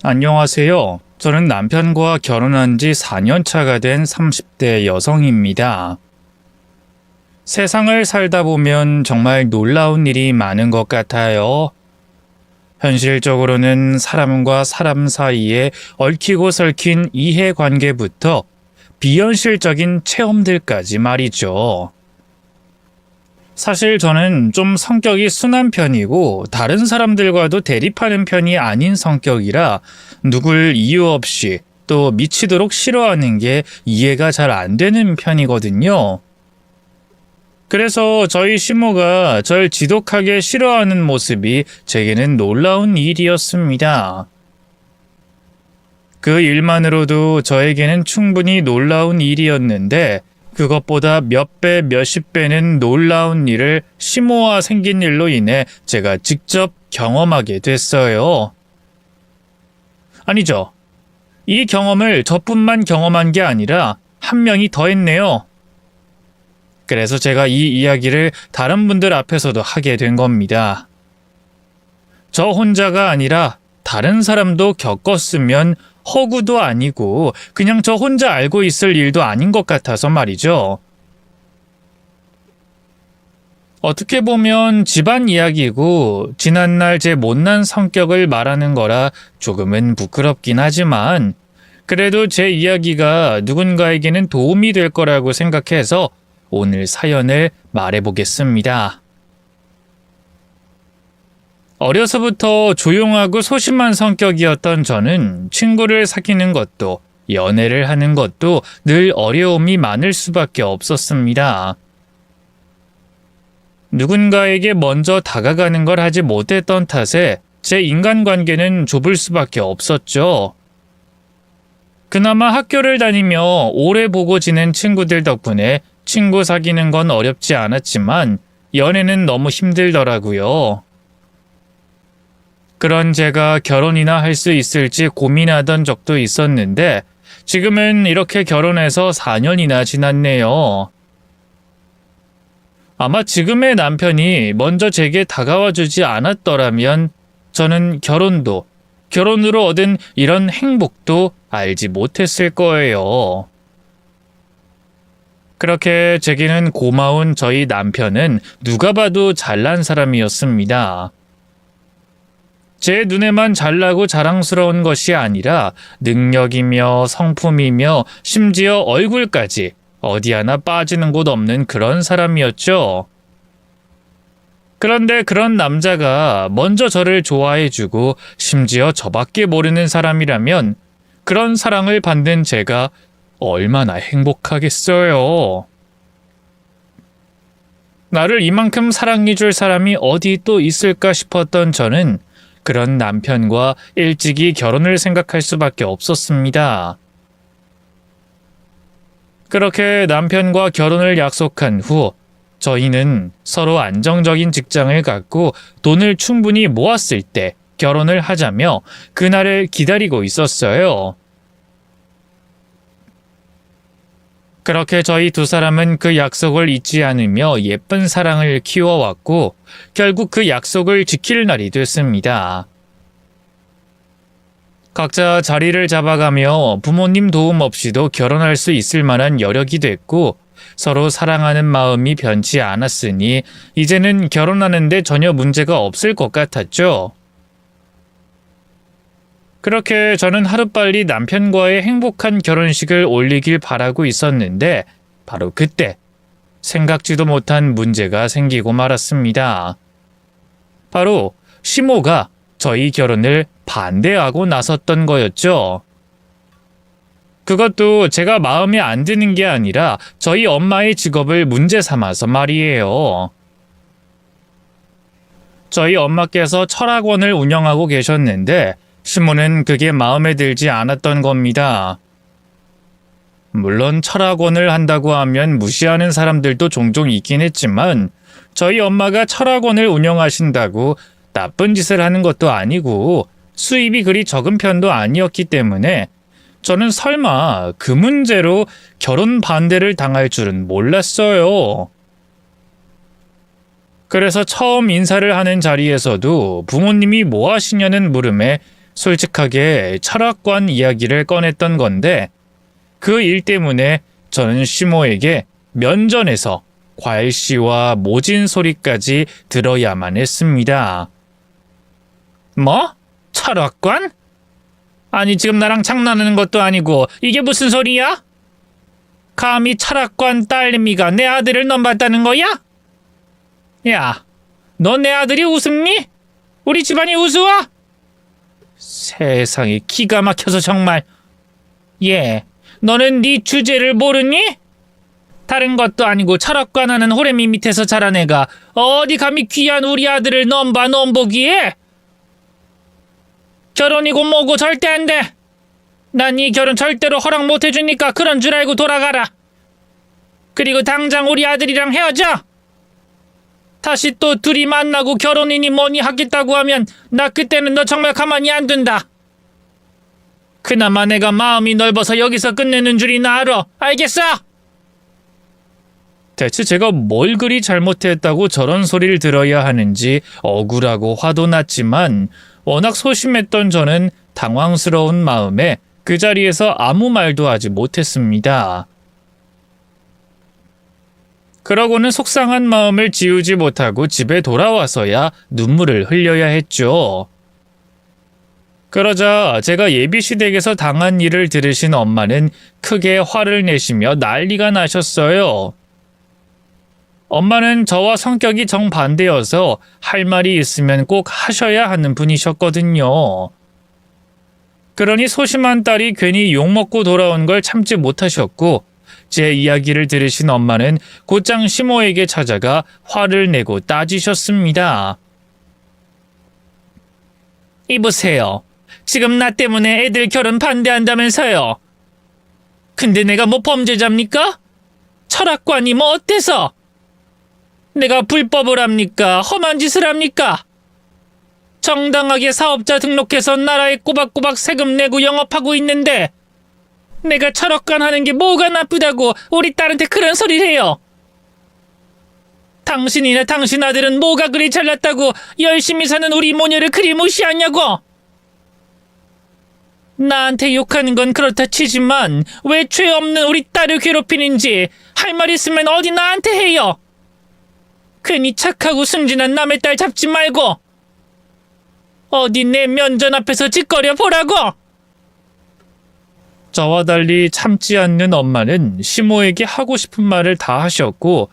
안녕하세요. 저는 남편과 결혼한 지 4년 차가 된 30대 여성입니다. 세상을 살다 보면 정말 놀라운 일이 많은 것 같아요. 현실적으로는 사람과 사람 사이에 얽히고 설킨 이해관계부터 비현실적인 체험들까지 말이죠. 사실 저는 좀 성격이 순한 편이고 다른 사람들과도 대립하는 편이 아닌 성격이라 누굴 이유 없이 또 미치도록 싫어하는 게 이해가 잘 안 되는 편이거든요. 그래서 저희 시모가 절 지독하게 싫어하는 모습이 제게는 놀라운 일이었습니다. 그 일만으로도 저에게는 충분히 놀라운 일이었는데 그것보다 몇 배, 몇십 배는 놀라운 일을 시모와 생긴 일로 인해 제가 직접 경험하게 됐어요. 아니죠. 이 경험을 저뿐만 경험한 게 아니라 한 명이 더 했네요. 그래서 제가 이 이야기를 다른 분들 앞에서도 하게 된 겁니다. 저 혼자가 아니라 다른 사람도 겪었으면 허구도 아니고 그냥 저 혼자 알고 있을 일도 아닌 것 같아서 말이죠. 어떻게 보면 집안 이야기고 지난날 제 못난 성격을 말하는 거라 조금은 부끄럽긴 하지만 그래도 제 이야기가 누군가에게는 도움이 될 거라고 생각해서 오늘 사연을 말해보겠습니다. 어려서부터 조용하고 소심한 성격이었던 저는 친구를 사귀는 것도 연애를 하는 것도 늘 어려움이 많을 수밖에 없었습니다. 누군가에게 먼저 다가가는 걸 하지 못했던 탓에 제 인간관계는 좁을 수밖에 없었죠. 그나마 학교를 다니며 오래 보고 지낸 친구들 덕분에 친구 사귀는 건 어렵지 않았지만 연애는 너무 힘들더라고요. 그런 제가 결혼이나 할 수 있을지 고민하던 적도 있었는데 지금은 이렇게 결혼해서 4년이나 지났네요. 아마 지금의 남편이 먼저 제게 다가와 주지 않았더라면 저는 결혼도, 결혼으로 얻은 이런 행복도 알지 못했을 거예요. 그렇게 제게는 고마운 저희 남편은 누가 봐도 잘난 사람이었습니다. 제 눈에만 잘나고 자랑스러운 것이 아니라 능력이며 성품이며 심지어 얼굴까지 어디 하나 빠지는 곳 없는 그런 사람이었죠. 그런데 그런 남자가 먼저 저를 좋아해주고 심지어 저밖에 모르는 사람이라면 그런 사랑을 받는 제가 얼마나 행복하겠어요. 나를 이만큼 사랑해줄 사람이 어디 또 있을까 싶었던 저는 그런 남편과 일찍이 결혼을 생각할 수밖에 없었습니다. 그렇게 남편과 결혼을 약속한 후 저희는 서로 안정적인 직장을 갖고 돈을 충분히 모았을 때 결혼을 하자며 그날을 기다리고 있었어요. 그렇게 저희 두 사람은 그 약속을 잊지 않으며 예쁜 사랑을 키워왔고 결국 그 약속을 지킬 날이 됐습니다. 각자 자리를 잡아가며 부모님 도움 없이도 결혼할 수 있을 만한 여력이 됐고 서로 사랑하는 마음이 변치 않았으니 이제는 결혼하는데 전혀 문제가 없을 것 같았죠. 그렇게 저는 하루빨리 남편과의 행복한 결혼식을 올리길 바라고 있었는데 바로 그때 생각지도 못한 문제가 생기고 말았습니다. 바로 시모가 저희 결혼을 반대하고 나섰던 거였죠. 그것도 제가 마음에 안 드는 게 아니라 저희 엄마의 직업을 문제 삼아서 말이에요. 저희 엄마께서 철학원을 운영하고 계셨는데 시모는 그게 마음에 들지 않았던 겁니다. 물론 철학원을 한다고 하면 무시하는 사람들도 종종 있긴 했지만 저희 엄마가 철학원을 운영하신다고 나쁜 짓을 하는 것도 아니고 수입이 그리 적은 편도 아니었기 때문에 저는 설마 그 문제로 결혼 반대를 당할 줄은 몰랐어요. 그래서 처음 인사를 하는 자리에서도 부모님이 뭐 하시냐는 물음에 솔직하게 철학관 이야기를 꺼냈던 건데 그 일 때문에 저는 시모에게 면전에서 괄시와 모진 소리까지 들어야만 했습니다. 뭐? 철학관? 아니 지금 나랑 장난하는 것도 아니고 이게 무슨 소리야? 감히 철학관 딸내미가 내 아들을 넘봤다는 거야? 야, 너 내 아들이 우습니? 우리 집안이 우스워? 세상에 기가 막혀서 정말. 예, 너는 네 주제를 모르니? 다른 것도 아니고 철학관 하는 호래미 밑에서 자란 애가 어디 감히 귀한 우리 아들을 넘봐 넘보기에? 결혼이고 뭐고 절대 안 돼. 난 이 결혼 절대로 허락 못 해주니까 그런 줄 알고 돌아가라. 그리고 당장 우리 아들이랑 헤어져. 다시 또 둘이 만나고 결혼이니 뭐니 하겠다고 하면 나 그때는 너 정말 가만히 안 둔다. 그나마 내가 마음이 넓어서 여기서 끝내는 줄이나 알아. 알겠어? 대체 제가 뭘 그리 잘못했다고 저런 소리를 들어야 하는지 억울하고 화도 났지만 워낙 소심했던 저는 당황스러운 마음에 그 자리에서 아무 말도 하지 못했습니다. 그러고는 속상한 마음을 지우지 못하고 집에 돌아와서야 눈물을 흘려야 했죠. 그러자 제가 예비시댁에서 당한 일을 들으신 엄마는 크게 화를 내시며 난리가 나셨어요. 엄마는 저와 성격이 정반대여서 할 말이 있으면 꼭 하셔야 하는 분이셨거든요. 그러니 소심한 딸이 괜히 욕먹고 돌아온 걸 참지 못하셨고 제 이야기를 들으신 엄마는 곧장 시모에게 찾아가 화를 내고 따지셨습니다. 이보세요. 지금 나 때문에 애들 결혼 반대한다면서요. 근데 내가 뭐 범죄자입니까? 철학관이 뭐 어때서? 내가 불법을 합니까? 험한 짓을 합니까? 정당하게 사업자 등록해서 나라에 꼬박꼬박 세금 내고 영업하고 있는데 내가 철학관 하는 게 뭐가 나쁘다고 우리 딸한테 그런 소리를 해요. 당신이나 당신 아들은 뭐가 그리 잘났다고 열심히 사는 우리 모녀를 그리 무시하냐고. 나한테 욕하는 건 그렇다 치지만 왜 죄 없는 우리 딸을 괴롭히는지 할 말 있으면 어디 나한테 해요. 괜히 착하고 순진한 남의 딸 잡지 말고 어디 내 면전 앞에서 짓거려 보라고. 저와 달리 참지 않는 엄마는 시모에게 하고 싶은 말을 다 하셨고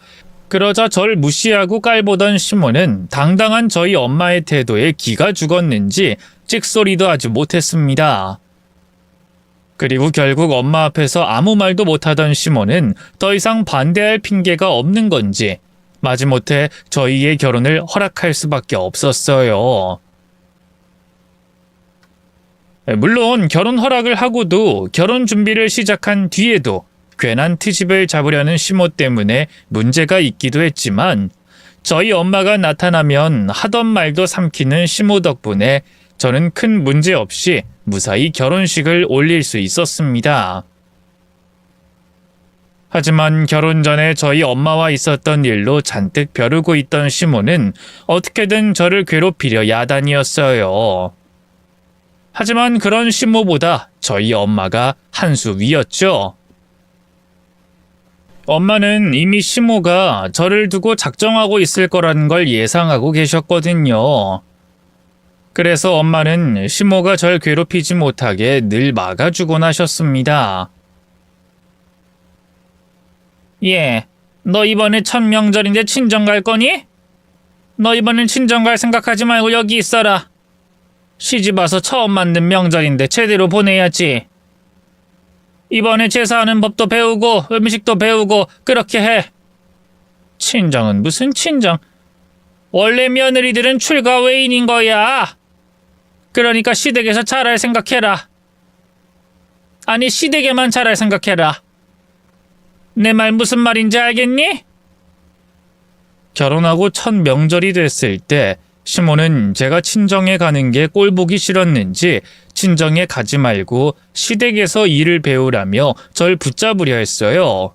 그러자 절 무시하고 깔보던 시모는 당당한 저희 엄마의 태도에 기가 죽었는지 찍소리도 하지 못했습니다. 그리고 결국 엄마 앞에서 아무 말도 못하던 시모는 더 이상 반대할 핑계가 없는 건지 마지못해 저희의 결혼을 허락할 수밖에 없었어요. 물론 결혼 허락을 하고도 결혼 준비를 시작한 뒤에도 괜한 트집을 잡으려는 시모 때문에 문제가 있기도 했지만 저희 엄마가 나타나면 하던 말도 삼키는 시모 덕분에 저는 큰 문제 없이 무사히 결혼식을 올릴 수 있었습니다. 하지만 결혼 전에 저희 엄마와 있었던 일로 잔뜩 벼르고 있던 시모는 어떻게든 저를 괴롭히려 야단이었어요. 하지만 그런 시모보다 저희 엄마가 한 수 위였죠. 엄마는 이미 시모가 저를 두고 작정하고 있을 거라는 걸 예상하고 계셨거든요. 그래서 엄마는 시모가 절 괴롭히지 못하게 늘 막아주곤 하셨습니다. 예, 너 이번에 첫 명절인데 친정 갈 거니? 너 이번엔 친정 갈 생각하지 말고 여기 있어라. 시집 와서 처음 맞는 명절인데 제대로 보내야지. 이번에 제사하는 법도 배우고 음식도 배우고 그렇게 해. 친정은 무슨 친정? 원래 며느리들은 출가 외인인 거야. 그러니까 시댁에서 잘할 생각해라. 아니 시댁에만 잘할 생각해라. 내 말 무슨 말인지 알겠니? 결혼하고 첫 명절이 됐을 때 시모는 제가 친정에 가는 게 꼴보기 싫었는지 친정에 가지 말고 시댁에서 일을 배우라며 절 붙잡으려 했어요.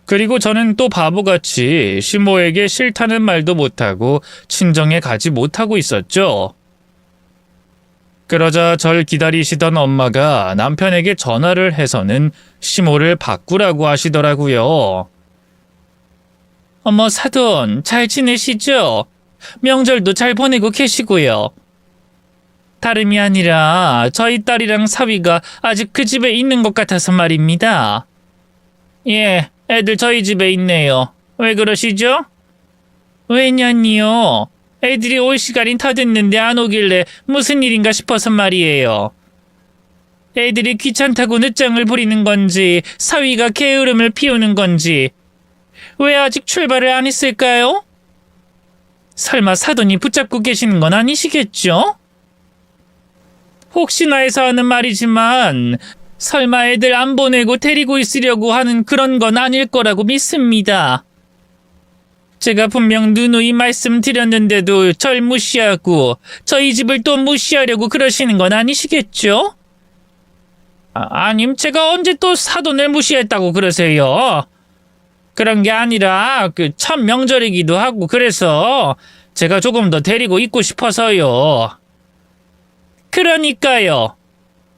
그리고 저는 또 바보같이 시모에게 싫다는 말도 못하고 친정에 가지 못하고 있었죠. 그러자 절 기다리시던 엄마가 남편에게 전화를 해서는 시모를 바꾸라고 하시더라고요. 어머 사돈, 잘 지내시죠? 명절도 잘 보내고 계시고요. 다름이 아니라 저희 딸이랑 사위가 아직 그 집에 있는 것 같아서 말입니다. 예, 애들 저희 집에 있네요. 왜 그러시죠? 왜냐니요? 애들이 올 시간이 다 됐는데 안 오길래 무슨 일인가 싶어서 말이에요. 애들이 귀찮다고 늦장을 부리는 건지 사위가 게으름을 피우는 건지 왜 아직 출발을 안 했을까요? 설마 사돈이 붙잡고 계시는 건 아니시겠죠? 혹시나 해서 하는 말이지만 설마 애들 안 보내고 데리고 있으려고 하는 그런 건 아닐 거라고 믿습니다. 제가 분명 누누이 말씀드렸는데도 절 무시하고 저희 집을 또 무시하려고 그러시는 건 아니시겠죠? 아님 제가 언제 또 사돈을 무시했다고 그러세요? 그런 게 아니라 첫 명절이기도 하고 그래서 제가 조금 더 데리고 있고 싶어서요. 그러니까요.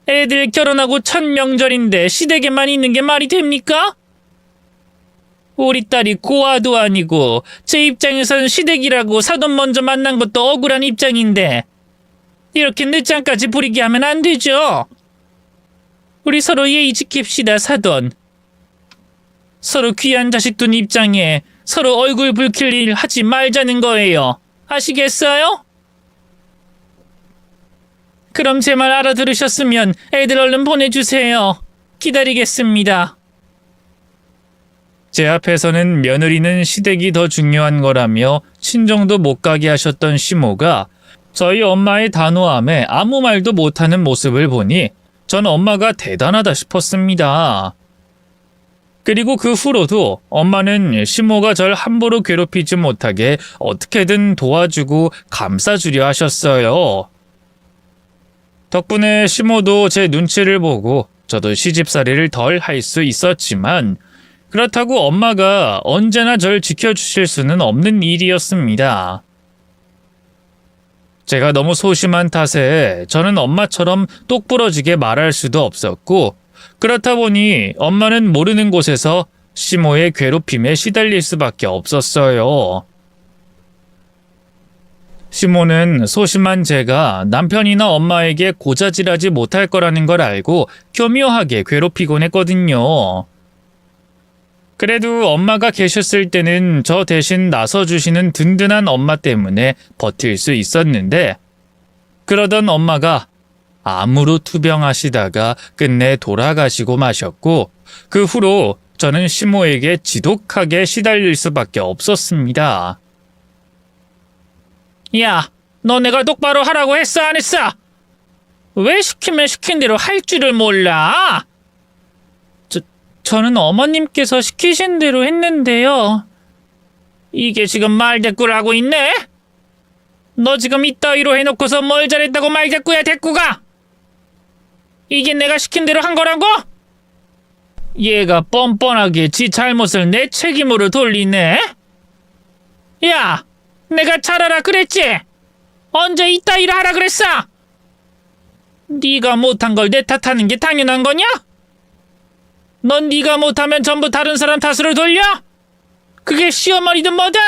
애들 결혼하고 첫 명절인데 시댁에만 있는 게 말이 됩니까? 우리 딸이 고아도 아니고 제 입장에선 시댁이라고 사돈 먼저 만난 것도 억울한 입장인데 이렇게 늦장까지 부리게 하면 안 되죠. 우리 서로 예의 지킵시다 사돈. 서로 귀한 자식 둔 입장에 서로 얼굴 붉힐 일 하지 말자는 거예요. 아시겠어요? 그럼 제 말 알아들으셨으면 애들 얼른 보내주세요. 기다리겠습니다. 제 앞에서는 며느리는 시댁이 더 중요한 거라며 친정도 못 가게 하셨던 시모가 저희 엄마의 단호함에 아무 말도 못하는 모습을 보니 전 엄마가 대단하다 싶었습니다. 그리고 그 후로도 엄마는 시모가 절 함부로 괴롭히지 못하게 어떻게든 도와주고 감싸주려 하셨어요. 덕분에 시모도 제 눈치를 보고 저도 시집살이를 덜 할 수 있었지만 그렇다고 엄마가 언제나 절 지켜주실 수는 없는 일이었습니다. 제가 너무 소심한 탓에 저는 엄마처럼 똑부러지게 말할 수도 없었고 그렇다 보니 엄마는 모르는 곳에서 시모의 괴롭힘에 시달릴 수밖에 없었어요. 시모는 소심한 제가 남편이나 엄마에게 고자질하지 못할 거라는 걸 알고 교묘하게 괴롭히곤 했거든요. 그래도 엄마가 계셨을 때는 저 대신 나서주시는 든든한 엄마 때문에 버틸 수 있었는데 그러던 엄마가 암으로 투병하시다가 끝내 돌아가시고 마셨고 그 후로 저는 시모에게 지독하게 시달릴 수밖에 없었습니다. 야, 너 내가 똑바로 하라고 했어 안 했어? 왜 시키면 시킨 대로 할 줄을 몰라? 저는 어머님께서 시키신 대로 했는데요. 이게 지금 말대꾸를 하고 있네? 너 지금 이따위로 해놓고서 뭘 잘했다고 말대꾸야 대꾸가? 이게 내가 시킨 대로 한 거라고? 얘가 뻔뻔하게 지 잘못을 내 책임으로 돌리네? 야, 내가 잘하라 그랬지? 언제 이따위로 하라 그랬어? 네가 못한 걸 내 탓하는 게 당연한 거냐? 넌 네가 못하면 전부 다른 사람 탓으로 돌려? 그게 시어머니든 뭐든?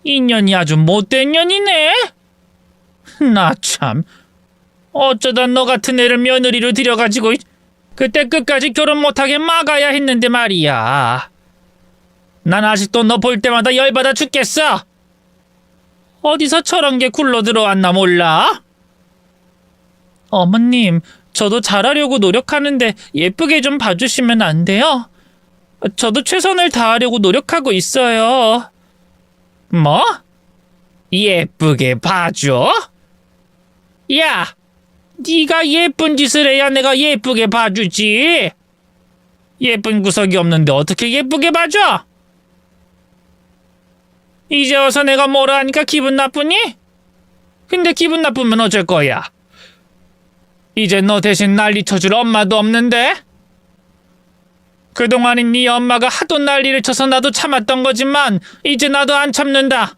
이 년이 아주 못된 년이네? 나 참 어쩌다 너 같은 애를 며느리로 들여가지고 그때 끝까지 결혼 못하게 막아야 했는데 말이야. 난 아직도 너 볼 때마다 열받아 죽겠어. 어디서 저런 게 굴러 들어왔나 몰라? 어머님, 저도 잘하려고 노력하는데 예쁘게 좀 봐주시면 안 돼요? 저도 최선을 다하려고 노력하고 있어요. 뭐? 예쁘게 봐줘? 야, 네가 예쁜 짓을 해야 내가 예쁘게 봐주지. 예쁜 구석이 없는데 어떻게 예쁘게 봐줘? 이제 와서 내가 뭐라 하니까 기분 나쁘니? 근데 기분 나쁘면 어쩔 거야? 이제 너 대신 난리 쳐줄 엄마도 없는데? 그동안은 네 엄마가 하도 난리를 쳐서 나도 참았던 거지만 이제 나도 안 참는다.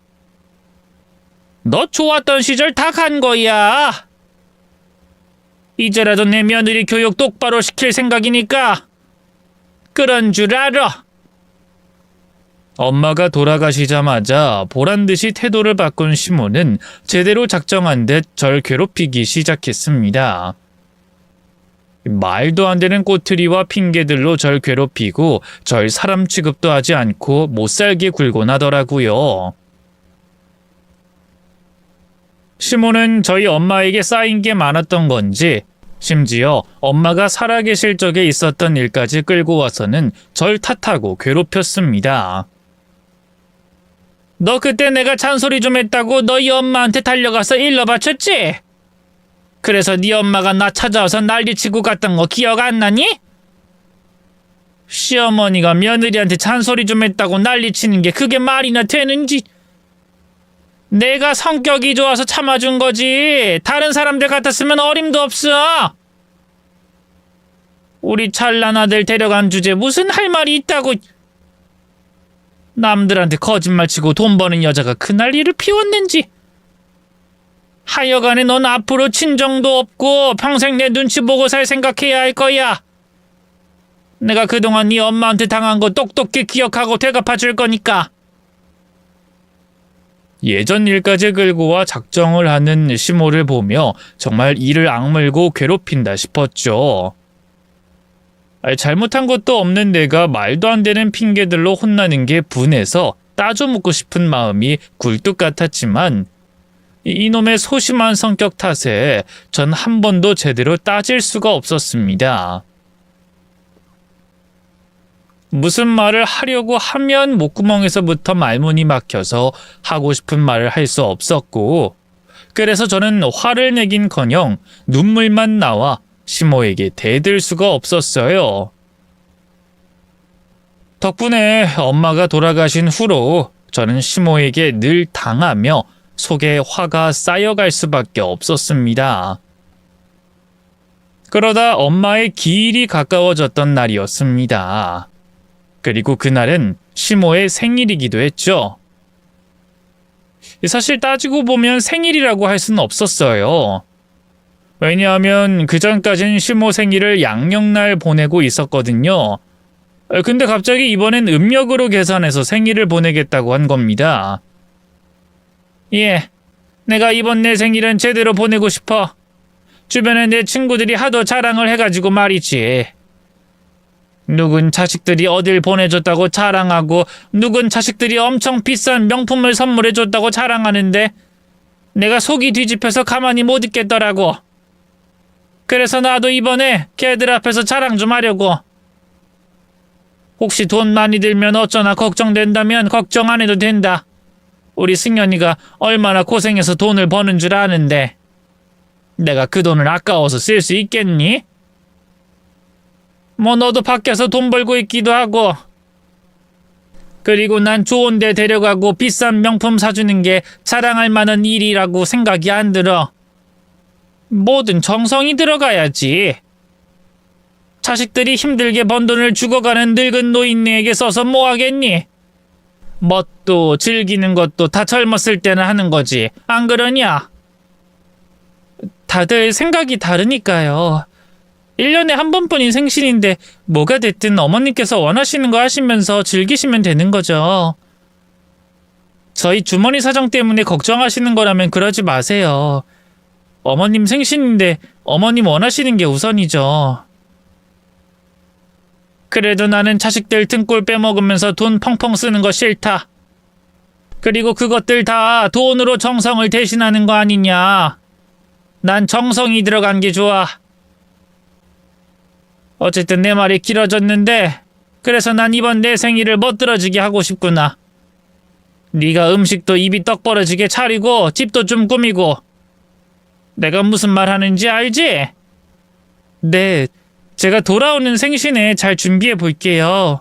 너 좋았던 시절 다 간 거야. 이제라도 내 며느리 교육 똑바로 시킬 생각이니까 그런 줄 알아. 엄마가 돌아가시자마자 보란듯이 태도를 바꾼 시모는 제대로 작정한 듯 절 괴롭히기 시작했습니다. 말도 안 되는 꼬투리와 핑계들로 절 괴롭히고 절 사람 취급도 하지 않고 못살게 굴곤 하더라고요. 시모는 저희 엄마에게 쌓인 게 많았던 건지 심지어 엄마가 살아계실 적에 있었던 일까지 끌고 와서는 절 탓하고 괴롭혔습니다. 너 그때 내가 잔소리 좀 했다고 너희 엄마한테 달려가서 일러 바쳤지? 그래서 네 엄마가 나 찾아와서 난리치고 갔던 거 기억 안 나니? 시어머니가 며느리한테 잔소리 좀 했다고 난리치는 게 그게 말이나 되는지. 내가 성격이 좋아서 참아준 거지. 다른 사람들 같았으면 어림도 없어. 우리 찰난 아들 데려간 주제 무슨 할 말이 있다고. 남들한테 거짓말치고 돈 버는 여자가 그 난리를 피웠는지. 하여간에 넌 앞으로 친정도 없고 평생 내 눈치 보고 살 생각해야 할 거야. 내가 그동안 네 엄마한테 당한 거 똑똑히 기억하고 되갚아 줄 거니까. 예전 일까지 끌고 와 작정을 하는 시모를 보며 정말 이를 악물고 괴롭힌다 싶었죠. 잘못한 것도 없는 내가 말도 안 되는 핑계들로 혼나는 게 분해서 따져묻고 싶은 마음이 굴뚝 같았지만 이놈의 소심한 성격 탓에 전 한 번도 제대로 따질 수가 없었습니다. 무슨 말을 하려고 하면 목구멍에서부터 말문이 막혀서 하고 싶은 말을 할 수 없었고, 그래서 저는 화를 내긴커녕 눈물만 나와 시모에게 대들 수가 없었어요. 덕분에 엄마가 돌아가신 후로 저는 시모에게 늘 당하며 속에 화가 쌓여갈 수밖에 없었습니다. 그러다 엄마의 기일이 가까워졌던 날이었습니다. 그리고 그날은 시모의 생일이기도 했죠. 사실 따지고 보면 생일이라고 할 수는 없었어요. 왜냐하면 그전까진 시모 생일을 양력날 보내고 있었거든요. 근데 갑자기 이번엔 음력으로 계산해서 생일을 보내겠다고 한 겁니다. 예, 내가 이번 내 생일은 제대로 보내고 싶어. 주변에 내 친구들이 하도 자랑을 해가지고 말이지. 누군 자식들이 어딜 보내줬다고 자랑하고 누군 자식들이 엄청 비싼 명품을 선물해줬다고 자랑하는데 내가 속이 뒤집혀서 가만히 못 있겠더라고. 그래서 나도 이번에 걔들 앞에서 자랑 좀 하려고. 혹시 돈 많이 들면 어쩌나 걱정된다면 걱정 안 해도 된다. 우리 승연이가 얼마나 고생해서 돈을 버는 줄 아는데 내가 그 돈을 아까워서 쓸 수 있겠니? 뭐 너도 밖에서 돈 벌고 있기도 하고, 그리고 난 좋은 데 데려가고 비싼 명품 사주는 게 자랑할 만한 일이라고 생각이 안 들어. 뭐든 정성이 들어가야지. 자식들이 힘들게 번 돈을 죽어가는 늙은 노인네에게 써서 뭐 하겠니? 멋도 즐기는 것도 다 젊었을 때는 하는 거지. 안 그러냐? 다들 생각이 다르니까요. 1년에 한 번뿐인 생신인데 뭐가 됐든 어머님께서 원하시는 거 하시면서 즐기시면 되는 거죠. 저희 주머니 사정 때문에 걱정하시는 거라면 그러지 마세요. 어머님 생신인데 어머님 원하시는 게 우선이죠. 그래도 나는 자식들 등골 빼먹으면서 돈 펑펑 쓰는 거 싫다. 그리고 그것들 다 돈으로 정성을 대신하는 거 아니냐. 난 정성이 들어간 게 좋아. 어쨌든 내 말이 길어졌는데 그래서 난 이번 내 생일을 멋들어지게 하고 싶구나. 네가 음식도 입이 떡 벌어지게 차리고 집도 좀 꾸미고. 내가 무슨 말 하는지 알지? 네, 제가 돌아오는 생신에 잘 준비해 볼게요.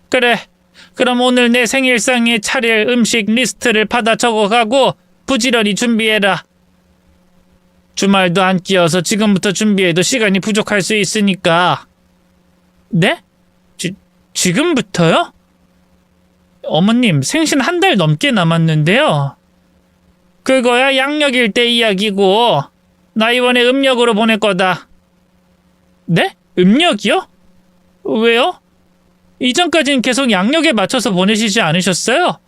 그래, 그럼 오늘 내 생일상에 차릴 음식 리스트를 받아 적어가고 부지런히 준비해라. 주말도 안 끼어서 지금부터 준비해도 시간이 부족할 수 있으니까. 네? 지금부터요? 어머님, 생신 한 달 넘게 남았는데요. 그거야 양력일 때 이야기고 나 이번에 음력으로 보낼 거다. 네? 음력이요? 왜요? 이전까진 계속 양력에 맞춰서 보내시지 않으셨어요?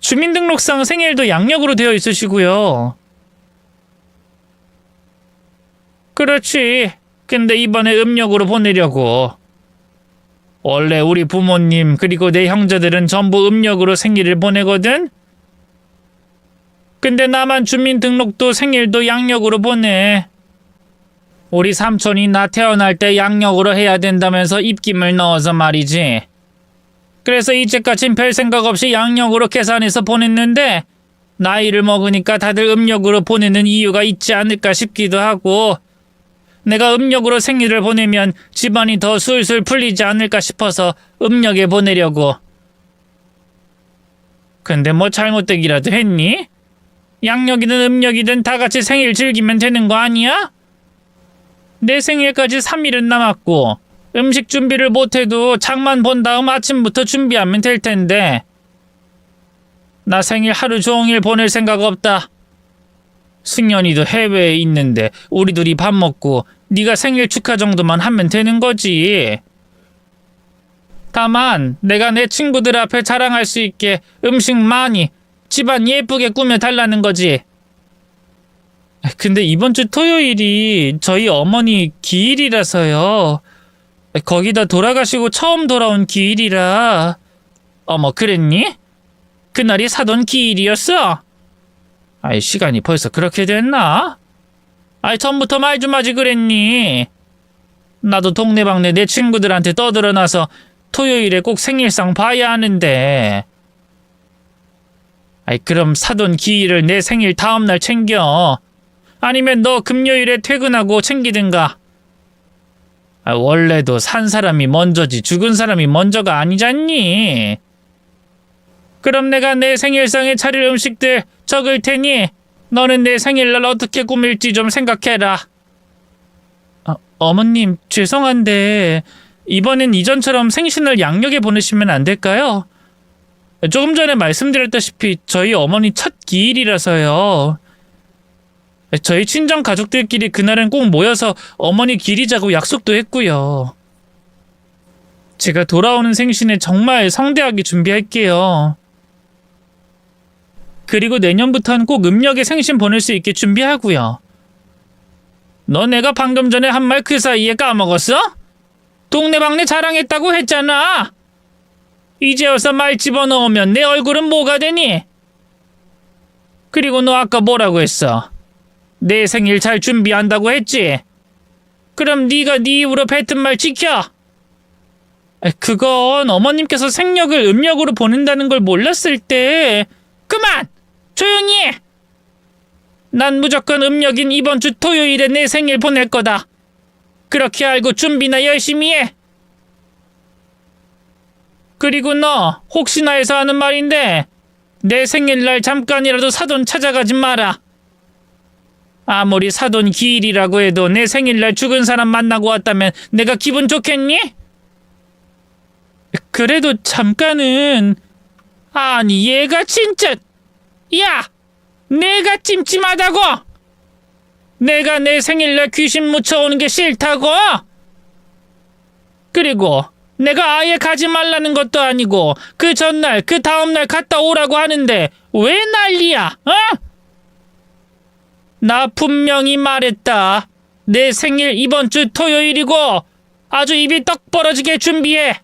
주민등록상 생일도 양력으로 되어 있으시고요. 그렇지. 근데 이번에 음력으로 보내려고. 원래 우리 부모님 그리고 내 형제들은 전부 음력으로 생일을 보내거든? 근데 나만 주민등록도 생일도 양력으로 보내. 우리 삼촌이 나 태어날 때 양력으로 해야 된다면서 입김을 넣어서 말이지. 그래서 이제까진 별 생각 없이 양력으로 계산해서 보냈는데 나이를 먹으니까 다들 음력으로 보내는 이유가 있지 않을까 싶기도 하고 내가 음력으로 생일을 보내면 집안이 더 술술 풀리지 않을까 싶어서 음력에 보내려고. 근데 뭐 잘못되기라도 했니? 양력이든 음력이든 다 같이 생일 즐기면 되는 거 아니야? 내 생일까지 3일은 남았고 음식 준비를 못해도 장만 본 다음 아침부터 준비하면 될 텐데. 나 생일 하루 종일 보낼 생각 없다. 승연이도 해외에 있는데 우리 둘이 밥 먹고 네가 생일 축하 정도만 하면 되는 거지. 다만 내가 내 친구들 앞에 자랑할 수 있게 음식 많이 집안 예쁘게 꾸며달라는 거지. 근데 이번 주 토요일이 저희 어머니 기일이라서요. 거기다 돌아가시고 처음 돌아온 기일이라. 어머, 그랬니? 그날이 사돈 기일이었어? 아이, 시간이 벌써 그렇게 됐나? 아이, 전부터 말 좀 하지 그랬니? 나도 동네방네 내 친구들한테 떠들어놔서 토요일에 꼭 생일상 봐야 하는데. 아이, 그럼 사돈 기일을 내 생일 다음날 챙겨. 아니면 너 금요일에 퇴근하고 챙기든가. 아, 원래도 산 사람이 먼저지 죽은 사람이 먼저가 아니잖니. 그럼 내가 내 생일상에 차릴 음식들 적을 테니 너는 내 생일날 어떻게 꾸밀지 좀 생각해라. 어머님, 죄송한데 이번엔 이전처럼 생신을 양력에 보내시면 안 될까요? 조금 전에 말씀드렸다시피 저희 어머니 첫 기일이라서요. 저희 친정 가족들끼리 그날은 꼭 모여서 어머니 기리자고 약속도 했고요. 제가 돌아오는 생신에 정말 성대하게 준비할게요. 그리고 내년부터는 꼭 음력에 생신 보낼 수 있게 준비하고요. 너 내가 방금 전에 한 말 그 사이에 까먹었어? 동네방네 자랑했다고 했잖아. 이제 와서 말 집어넣으면 내 얼굴은 뭐가 되니? 그리고 너 아까 뭐라고 했어? 내 생일 잘 준비한다고 했지? 그럼 네가 네 입으로 뱉은 말 지켜. 그건 어머님께서 생력을 음력으로 보낸다는 걸 몰랐을 때. 그만! 조용히 해! 난 무조건 음력인 이번 주 토요일에 내 생일 보낼 거다. 그렇게 알고 준비나 열심히 해. 그리고 너 혹시나 해서 하는 말인데 내 생일날 잠깐이라도 사돈 찾아가지 마라. 아무리 사돈 기일이라고 해도 내 생일날 죽은 사람 만나고 왔다면 내가 기분 좋겠니? 그래도 잠깐은. 아니 얘가 진짜. 야! 내가 찜찜하다고! 내가 내 생일날 귀신 묻혀오는 게 싫다고! 그리고 내가 아예 가지 말라는 것도 아니고 그 전날 그 다음날 갔다 오라고 하는데 왜 난리야? 어? 나 분명히 말했다. 내 생일 이번 주 토요일이고 아주 입이 떡 벌어지게 준비해.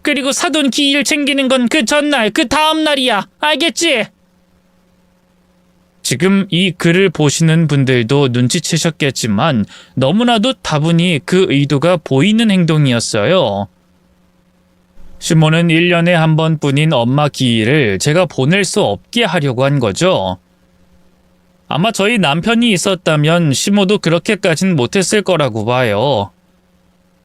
그리고 사돈 기일 챙기는 건 그 전날 그 다음날이야. 알겠지? 지금 이 글을 보시는 분들도 눈치채셨겠지만 너무나도 다분히 그 의도가 보이는 행동이었어요. 시모는 1년에 한 번뿐인 엄마 기일을 제가 보낼 수 없게 하려고 한 거죠. 아마 저희 남편이 있었다면 시모도 그렇게까진 못했을 거라고 봐요.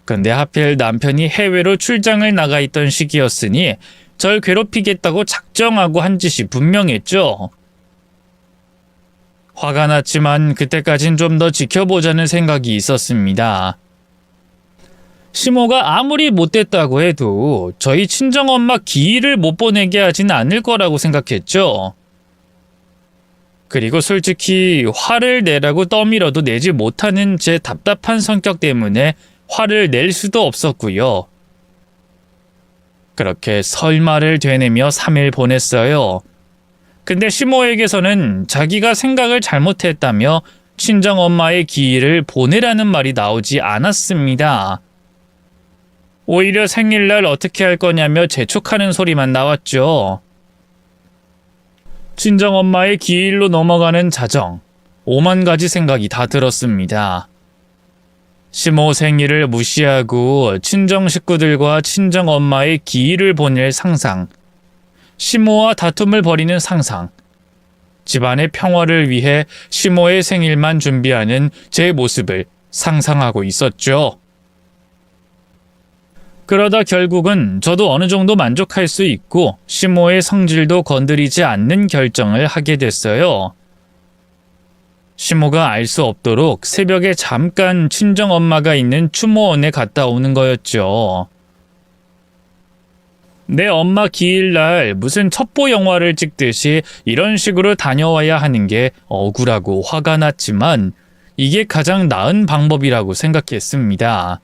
근데 하필 남편이 해외로 출장을 나가 있던 시기였으니 절 괴롭히겠다고 작정하고 한 짓이 분명했죠. 화가 났지만 그때까진 좀 더 지켜보자는 생각이 있었습니다. 시모가 아무리 못됐다고 해도 저희 친정엄마 기일을 못 보내게 하진 않을 거라고 생각했죠. 그리고 솔직히 화를 내라고 떠밀어도 내지 못하는 제 답답한 성격 때문에 화를 낼 수도 없었고요. 그렇게 설마를 되내며 3일 보냈어요. 근데 시모에게서는 자기가 생각을 잘못했다며 친정엄마의 기일을 보내라는 말이 나오지 않았습니다. 오히려 생일날 어떻게 할 거냐며 재촉하는 소리만 나왔죠. 친정엄마의 기일로 넘어가는 자정, 5만 가지 생각이 다 들었습니다. 시모 생일을 무시하고 친정 식구들과 친정엄마의 기일을 보낼 상상, 시모와 다툼을 벌이는 상상, 집안의 평화를 위해 시모의 생일만 준비하는 제 모습을 상상하고 있었죠. 그러다 결국은 저도 어느 정도 만족할 수 있고 시모의 성질도 건드리지 않는 결정을 하게 됐어요. 시모가 알 수 없도록 새벽에 잠깐 친정엄마가 있는 추모원에 갔다 오는 거였죠. 내 엄마 기일날 무슨 첩보 영화를 찍듯이 이런 식으로 다녀와야 하는 게 억울하고 화가 났지만 이게 가장 나은 방법이라고 생각했습니다.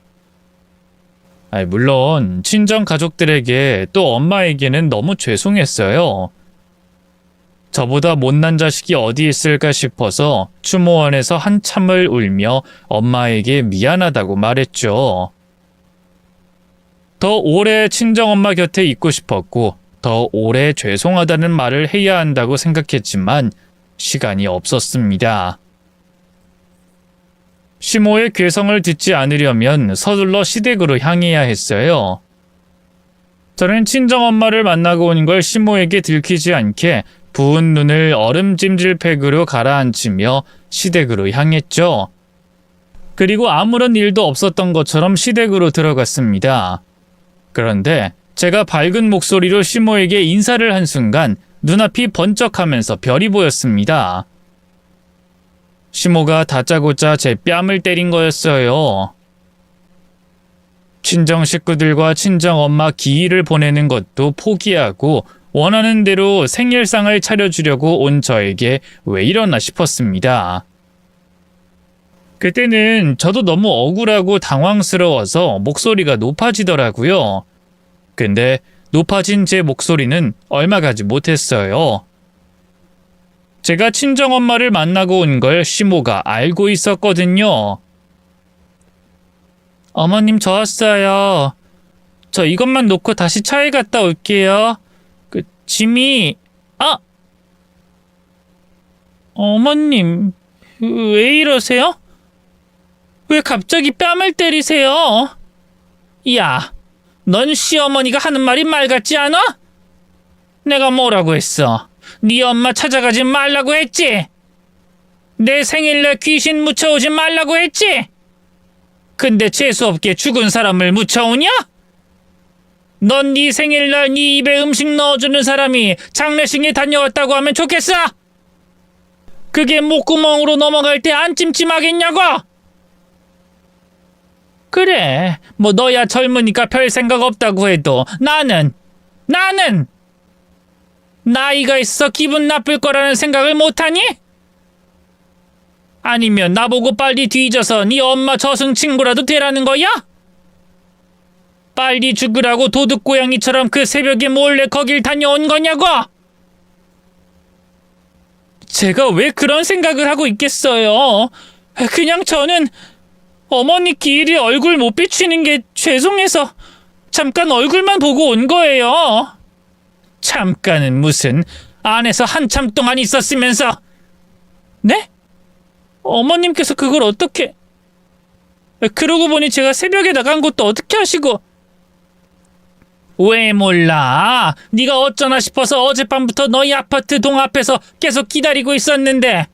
물론 친정 가족들에게 또 엄마에게는 너무 죄송했어요. 저보다 못난 자식이 어디 있을까 싶어서 추모원에서 한참을 울며 엄마에게 미안하다고 말했죠. 더 오래 친정엄마 곁에 있고 싶었고 더 오래 죄송하다는 말을 해야 한다고 생각했지만 시간이 없었습니다. 시모의 괴성을 듣지 않으려면 서둘러 시댁으로 향해야 했어요. 저는 친정엄마를 만나고 온 걸 시모에게 들키지 않게 부은 눈을 얼음찜질팩으로 가라앉히며 시댁으로 향했죠. 그리고 아무런 일도 없었던 것처럼 시댁으로 들어갔습니다. 그런데 제가 밝은 목소리로 시모에게 인사를 한 순간 눈앞이 번쩍하면서 별이 보였습니다. 시모가 다짜고짜 제 뺨을 때린 거였어요. 친정 식구들과 친정엄마 기일을 보내는 것도 포기하고 원하는 대로 생일상을 차려주려고 온 저에게 왜 이러나 싶었습니다. 그때는 저도 너무 억울하고 당황스러워서 목소리가 높아지더라고요. 근데 높아진 제 목소리는 얼마 가지 못했어요. 제가 친정엄마를 만나고 온 걸 시모가 알고 있었거든요. 어머님, 저 왔어요. 저 이것만 놓고 다시 차에 갔다 올게요. 짐이... 어머님, 왜 이러세요? 왜 갑자기 뺨을 때리세요? 야, 넌 시어머니가 하는 말이 말 같지 않아? 내가 뭐라고 했어? 네 엄마 찾아가지 말라고 했지? 내 생일날 귀신 묻혀오지 말라고 했지? 근데 재수없게 죽은 사람을 묻혀오냐? 넌 네 생일날 네 입에 음식 넣어주는 사람이 장례식에 다녀왔다고 하면 좋겠어? 그게 목구멍으로 넘어갈 때 안 찜찜하겠냐고? 그래, 뭐 너야 젊으니까 별 생각 없다고 해도 나는 나이가 있어 기분 나쁠 거라는 생각을 못하니? 아니면 나보고 빨리 뒤져서 네 엄마 저승 친구라도 되라는 거야? 빨리 죽으라고 도둑고양이처럼 그 새벽에 몰래 거길 다녀온 거냐고? 제가 왜 그런 생각을 하고 있겠어요? 그냥 저는 어머니 기일이 얼굴 못 비추는 게 죄송해서 잠깐 얼굴만 보고 온 거예요. 잠깐은 무슨, 안에서 한참 동안 있었으면서. 네? 어머님께서 그걸 어떻게... 그러고 보니 제가 새벽에 나간 것도 어떻게 하시고... 왜 몰라? 네가 어쩌나 싶어서 어젯밤부터 너희 아파트 동 앞에서 계속 기다리고 있었는데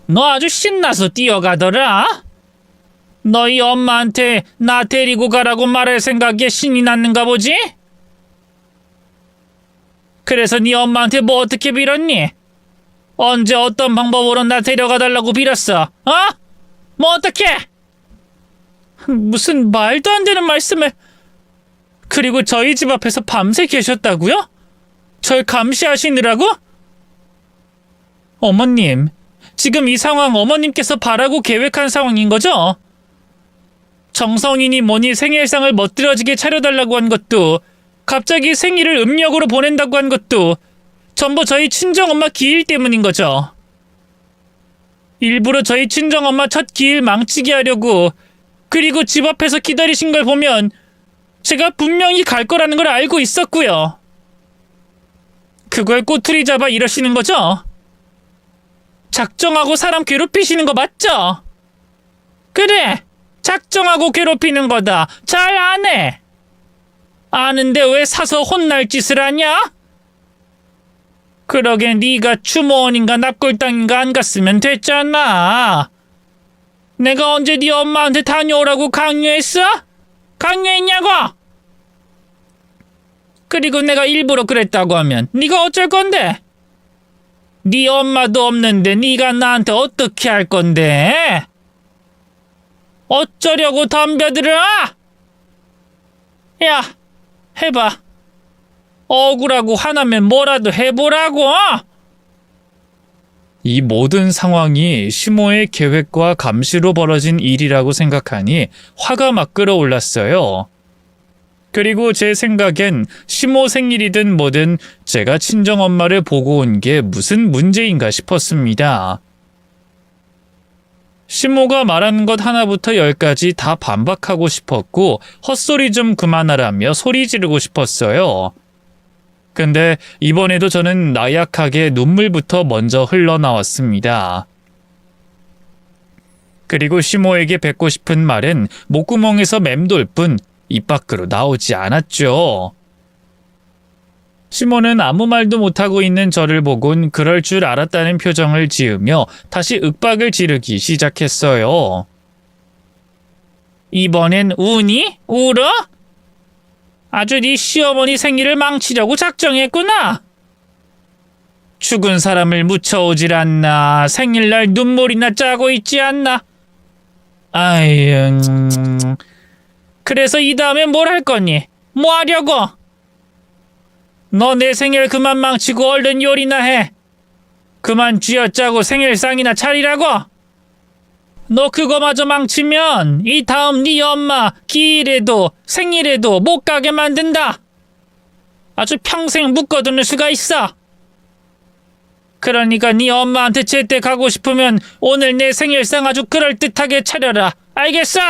너 아주 신나서 뛰어가더라? 너희 엄마한테 나 데리고 가라고 말할 생각에 신이 났는가 보지? 그래서 네 엄마한테 뭐 어떻게 빌었니? 언제 어떤 방법으로 나 데려가 달라고 빌었어? 뭐 어떻게? 무슨 말도 안 되는 말씀을... 그리고 저희 집 앞에서 밤새 계셨다고요? 절 감시하시느라고? 어머님, 지금 이 상황 어머님께서 바라고 계획한 상황인 거죠? 정성이니 뭐니 생일상을 멋들어지게 차려달라고 한 것도, 갑자기 생일을 음력으로 보낸다고 한 것도 전부 저희 친정엄마 기일 때문인 거죠. 일부러 저희 친정엄마 첫 기일 망치게 하려고, 그리고 집 앞에서 기다리신 걸 보면 제가 분명히 갈 거라는 걸 알고 있었고요. 그걸 꼬투리 잡아 이러시는 거죠? 작정하고 사람 괴롭히시는 거 맞죠? 그래, 작정하고 괴롭히는 거다. 잘 아네. 아는데 왜 사서 혼날 짓을 하냐? 그러게 네가 추모원인가 납골당인가 안 갔으면 됐잖아. 내가 언제 네 엄마한테 다녀오라고 강요했어? 강요했냐고? 그리고 내가 일부러 그랬다고 하면 네가 어쩔 건데? 네 엄마도 없는데 네가 나한테 어떻게 할 건데? 어쩌려고 덤벼들어? 야, 해봐. 억울하고 화나면 뭐라도 해보라고. 이 모든 상황이 시모의 계획과 감시로 벌어진 일이라고 생각하니 화가 막 끓어올랐어요. 그리고 제 생각엔 시모 생일이든 뭐든 제가 친정엄마를 보고 온 게 무슨 문제인가 싶었습니다. 시모가 말하는 것 하나부터 열까지 다 반박하고 싶었고 헛소리 좀 그만하라며 소리 지르고 싶었어요. 근데 이번에도 저는 나약하게 눈물부터 먼저 흘러나왔습니다. 그리고 시모에게 뱉고 싶은 말은 목구멍에서 맴돌 뿐 입 밖으로 나오지 않았죠. 시모는 아무 말도 못하고 있는 저를 보곤 그럴 줄 알았다는 표정을 지으며 다시 윽박을 지르기 시작했어요. 이번엔 우니? 울어? 아주 네 시어머니 생일을 망치려고 작정했구나. 죽은 사람을 묻혀오질 않나. 생일날 눈물이나 짜고 있지 않나. 아유, 그래서 이 다음에 뭘 할 거니? 뭐 하려고? 너 내 생일 그만 망치고 얼른 요리나 해. 그만 쥐어짜고 생일상이나 차리라고. 너 그거마저 망치면 이 다음 네 엄마 기일에도 생일에도 못 가게 만든다. 아주 평생 묶어두는 수가 있어. 그러니까 네 엄마한테 제때 가고 싶으면 오늘 내 생일상 아주 그럴듯하게 차려라. 알겠어?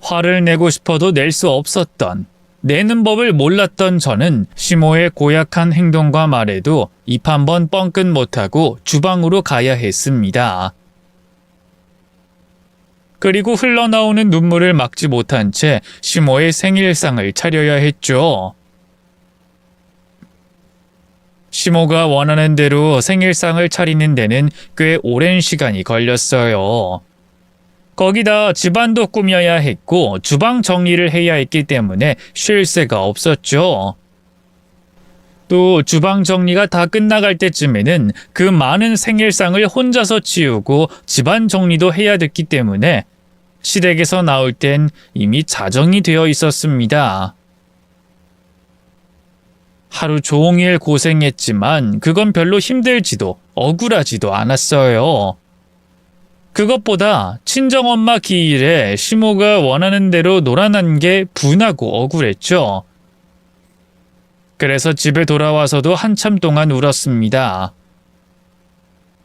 화를 내고 싶어도 낼 수 없었던, 내는 법을 몰랐던 저는 시모의 고약한 행동과 말에도 입 한 번 뻥끗 못하고 주방으로 가야 했습니다. 그리고 흘러나오는 눈물을 막지 못한 채 시모의 생일상을 차려야 했죠. 시모가 원하는 대로 생일상을 차리는 데는 꽤 오랜 시간이 걸렸어요. 거기다 집안도 꾸며야 했고 주방 정리를 해야 했기 때문에 쉴 새가 없었죠. 또 주방 정리가 다 끝나갈 때쯤에는 그 많은 생일상을 혼자서 치우고 집안 정리도 해야 됐기 때문에 시댁에서 나올 땐 이미 자정이 되어 있었습니다. 하루 종일 고생했지만 그건 별로 힘들지도 억울하지도 않았어요. 그것보다 친정엄마 기일에 시모가 원하는 대로 놀아난 게 분하고 억울했죠. 그래서 집에 돌아와서도 한참 동안 울었습니다.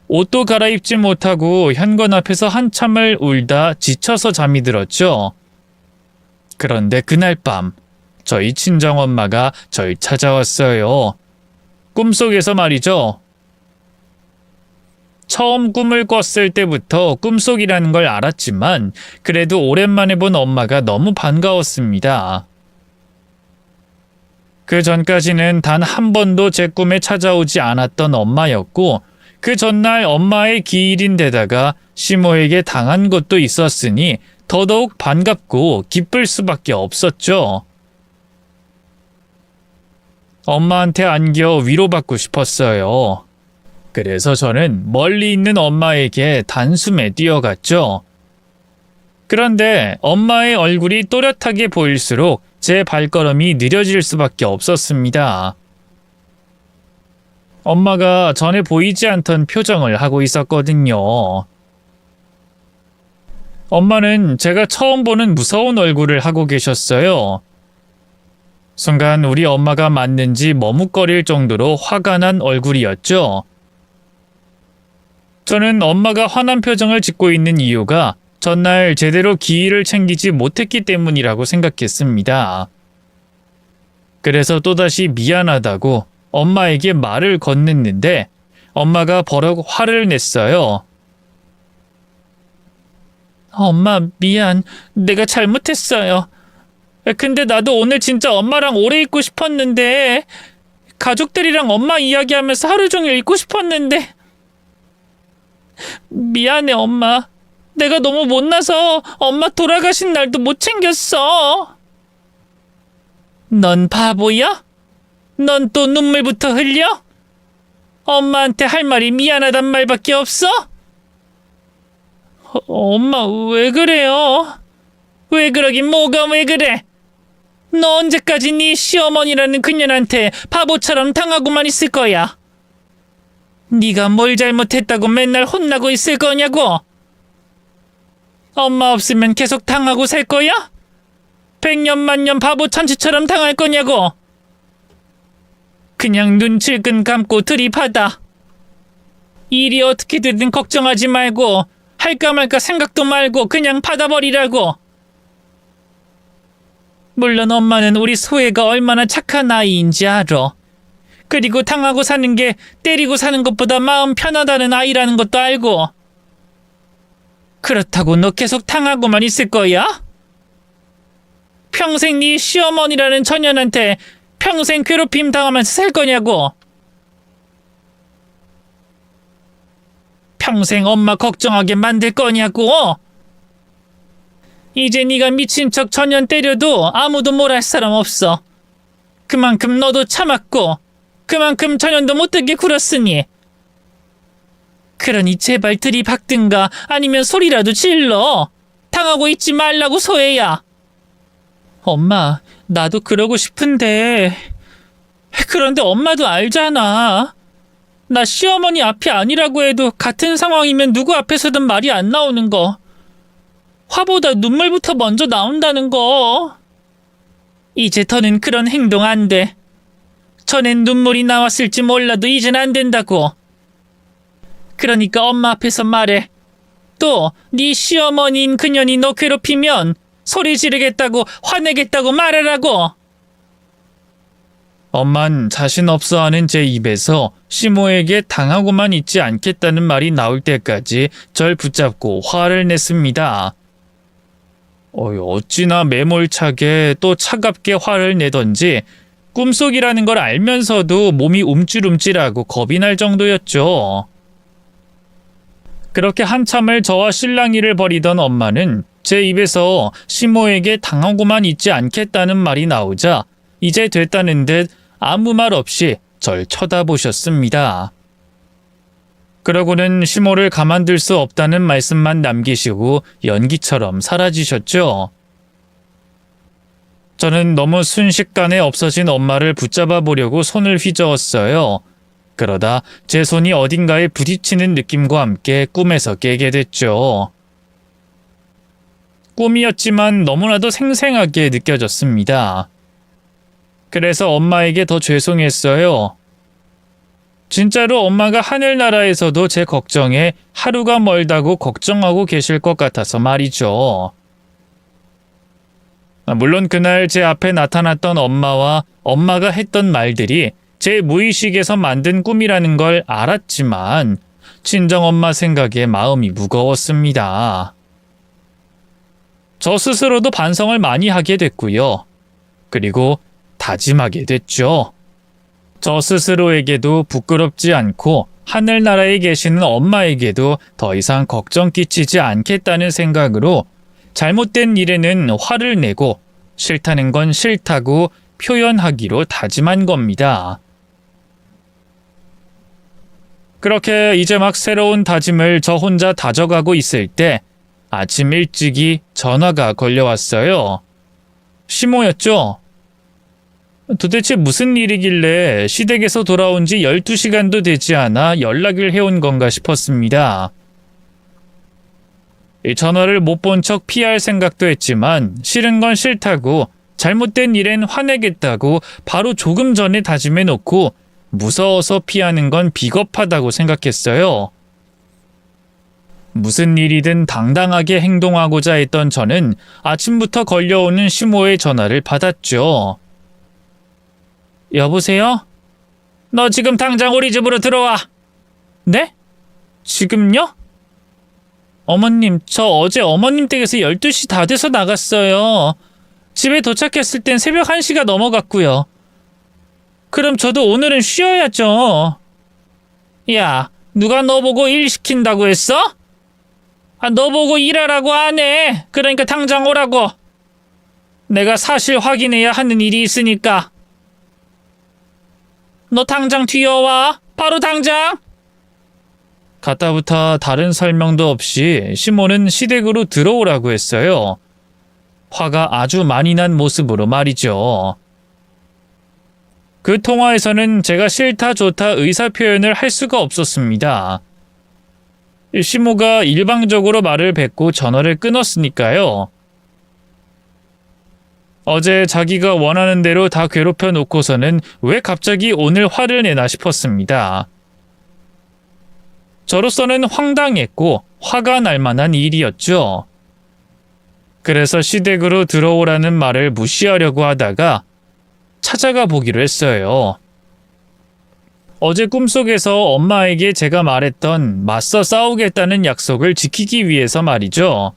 옷도 갈아입지 못하고 현관 앞에서 한참을 울다 지쳐서 잠이 들었죠. 그런데 그날 밤 저희 친정엄마가 절 찾아왔어요. 꿈속에서 말이죠. 처음 꿈을 꿨을 때부터 꿈속이라는 걸 알았지만 그래도 오랜만에 본 엄마가 너무 반가웠습니다. 그 전까지는 단 한 번도 제 꿈에 찾아오지 않았던 엄마였고 그 전날 엄마의 기일인데다가 시모에게 당한 것도 있었으니 더더욱 반갑고 기쁠 수밖에 없었죠. 엄마한테 안겨 위로받고 싶었어요. 그래서 저는 멀리 있는 엄마에게 단숨에 뛰어갔죠. 그런데 엄마의 얼굴이 또렷하게 보일수록 제 발걸음이 느려질 수밖에 없었습니다. 엄마가 전에 보이지 않던 표정을 하고 있었거든요. 엄마는 제가 처음 보는 무서운 얼굴을 하고 계셨어요. 순간 우리 엄마가 맞는지 머뭇거릴 정도로 화가 난 얼굴이었죠. 저는 엄마가 화난 표정을 짓고 있는 이유가 전날 제대로 기일을 챙기지 못했기 때문이라고 생각했습니다. 그래서 또다시 미안하다고 엄마에게 말을 건넸는데 엄마가 버럭 화를 냈어요. 엄마, 미안. 내가 잘못했어요. 근데 나도 오늘 진짜 엄마랑 오래 있고 싶었는데, 가족들이랑 엄마 이야기하면서 하루 종일 있고 싶었는데. 미안해, 엄마. 내가 너무 못나서 엄마 돌아가신 날도 못 챙겼어. 넌 바보야? 넌 또 눈물부터 흘려? 엄마한테 할 말이 미안하단 말밖에 없어? 엄마, 왜 그래요? 왜 그러긴 뭐가 왜 그래? 너 언제까지 네 시어머니라는 그년한테 바보처럼 당하고만 있을 거야? 네가 뭘 잘못했다고 맨날 혼나고 있을 거냐고? 엄마 없으면 계속 당하고 살 거야? 백년만년 바보 천치처럼 당할 거냐고? 그냥 눈 질끈 감고 들이받아. 일이 어떻게 되든 걱정하지 말고 할까 말까 생각도 말고 그냥 받아버리라고. 물론 엄마는 우리 소혜가 얼마나 착한 아이인지 알아. 그리고 당하고 사는 게 때리고 사는 것보다 마음 편하다는 아이라는 것도 알고. 그렇다고 너 계속 당하고만 있을 거야? 평생 네 시어머니라는 처년한테 평생 괴롭힘 당하면서 살 거냐고? 평생 엄마 걱정하게 만들 거냐고? 이제 네가 미친 척 전년 때려도 아무도 뭘 할 사람 없어. 그만큼 너도 참았고 그만큼 전년도 못되게 굴었으니. 그러니 제발 들이박든가 아니면 소리라도 질러. 당하고 있지 말라고 소혜야. 엄마, 나도 그러고 싶은데. 그런데 엄마도 알잖아. 나 시어머니 앞이 아니라고 해도 같은 상황이면 누구 앞에서든 말이 안 나오는 거. 화보다 눈물부터 먼저 나온다는 거. 이제 더는 그런 행동 안 돼. 전엔 눈물이 나왔을지 몰라도 이젠 안 된다고. 그러니까 엄마 앞에서 말해. 또 네 시어머니인 그년이 너 괴롭히면 소리 지르겠다고 화내겠다고 말하라고. 엄만 자신 없어하는 제 입에서 시모에게 당하고만 있지 않겠다는 말이 나올 때까지 절 붙잡고 화를 냈습니다. 어찌나 매몰차게 또 차갑게 화를 내던지 꿈속이라는 걸 알면서도 몸이 움찔움찔하고 겁이 날 정도였죠. 그렇게 한참을 저와 실랑이를 벌이던 엄마는 제 입에서 시모에게 당하고만 있지 않겠다는 말이 나오자 이제 됐다는 듯 아무 말 없이 절 쳐다보셨습니다. 그러고는 시모를 가만둘 수 없다는 말씀만 남기시고 연기처럼 사라지셨죠. 저는 너무 순식간에 없어진 엄마를 붙잡아 보려고 손을 휘저었어요. 그러다 제 손이 어딘가에 부딪히는 느낌과 함께 꿈에서 깨게 됐죠. 꿈이었지만 너무나도 생생하게 느껴졌습니다. 그래서 엄마에게 더 죄송했어요. 진짜로 엄마가 하늘나라에서도 제 걱정에 하루가 멀다고 걱정하고 계실 것 같아서 말이죠. 물론 그날 제 앞에 나타났던 엄마와 엄마가 했던 말들이 제 무의식에서 만든 꿈이라는 걸 알았지만 친정엄마 생각에 마음이 무거웠습니다. 저 스스로도 반성을 많이 하게 됐고요. 그리고 다짐하게 됐죠. 저 스스로에게도 부끄럽지 않고 하늘나라에 계시는 엄마에게도 더 이상 걱정 끼치지 않겠다는 생각으로 잘못된 일에는 화를 내고 싫다는 건 싫다고 표현하기로 다짐한 겁니다. 그렇게 이제 막 새로운 다짐을 저 혼자 다져가고 있을 때 아침 일찍이 전화가 걸려왔어요. 시모였죠? 도대체 무슨 일이길래 시댁에서 돌아온 지 12시간도 되지 않아 연락을 해온 건가 싶었습니다. 이 전화를 못 본 척 피할 생각도 했지만 싫은 건 싫다고 잘못된 일엔 화내겠다고 바로 조금 전에 다짐해 놓고 무서워서 피하는 건 비겁하다고 생각했어요. 무슨 일이든 당당하게 행동하고자 했던 저는 아침부터 걸려오는 시모의 전화를 받았죠. 여보세요? 너 지금 당장 우리 집으로 들어와. 네? 지금요? 어머님, 저 어제 어머님 댁에서 12시 다 돼서 나갔어요. 집에 도착했을 땐 새벽 1시가 넘어갔고요. 그럼 저도 오늘은 쉬어야죠. 야, 누가 너 보고 일 시킨다고 했어? 너 보고 일하라고 안 해. 그러니까 당장 오라고. 내가 사실 확인해야 하는 일이 있으니까. 너 당장 뛰어와. 바로 당장. 가타부터 다른 설명도 없이 시모는 시댁으로 들어오라고 했어요. 화가 아주 많이 난 모습으로 말이죠. 그 통화에서는 제가 싫다 좋다 의사표현을 할 수가 없었습니다. 시모가 일방적으로 말을 뱉고 전화를 끊었으니까요. 어제 자기가 원하는 대로 다 괴롭혀 놓고서는 왜 갑자기 오늘 화를 내나 싶었습니다. 저로서는 황당했고 화가 날 만한 일이었죠. 그래서 시댁으로 들어오라는 말을 무시하려고 하다가 찾아가 보기로 했어요. 어제 꿈속에서 엄마에게 제가 말했던 맞서 싸우겠다는 약속을 지키기 위해서 말이죠.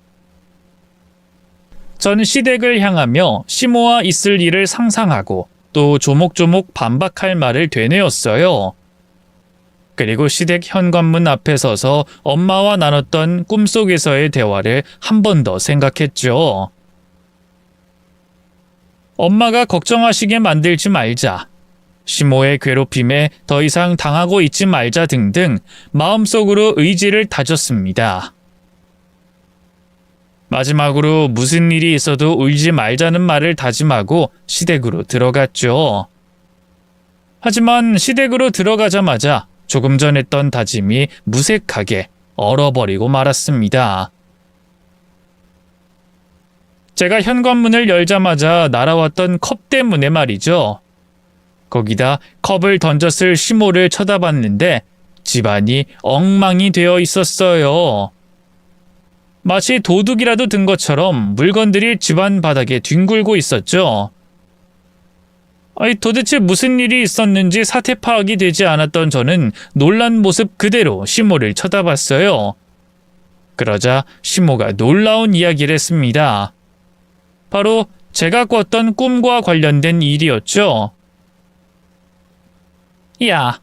전 시댁을 향하며 시모와 있을 일을 상상하고 또 조목조목 반박할 말을 되뇌었어요. 그리고 시댁 현관문 앞에 서서 엄마와 나눴던 꿈속에서의 대화를 한 번 더 생각했죠. 엄마가 걱정하시게 만들지 말자. 시모의 괴롭힘에 더 이상 당하고 있지 말자 등등 마음속으로 의지를 다졌습니다. 마지막으로 무슨 일이 있어도 울지 말자는 말을 다짐하고 시댁으로 들어갔죠. 하지만 시댁으로 들어가자마자 조금 전 했던 다짐이 무색하게 얼어버리고 말았습니다. 제가 현관문을 열자마자 날아왔던 컵 때문에 말이죠. 거기다 컵을 던졌을 시모를 쳐다봤는데 집안이 엉망이 되어 있었어요. 마치 도둑이라도 든 것처럼 물건들이 집안 바닥에 뒹굴고 있었죠. 도대체 무슨 일이 있었는지 사태 파악이 되지 않았던 저는 놀란 모습 그대로 시모를 쳐다봤어요. 그러자 시모가 놀라운 이야기를 했습니다. 바로 제가 꿨던 꿈과 관련된 일이었죠. 야,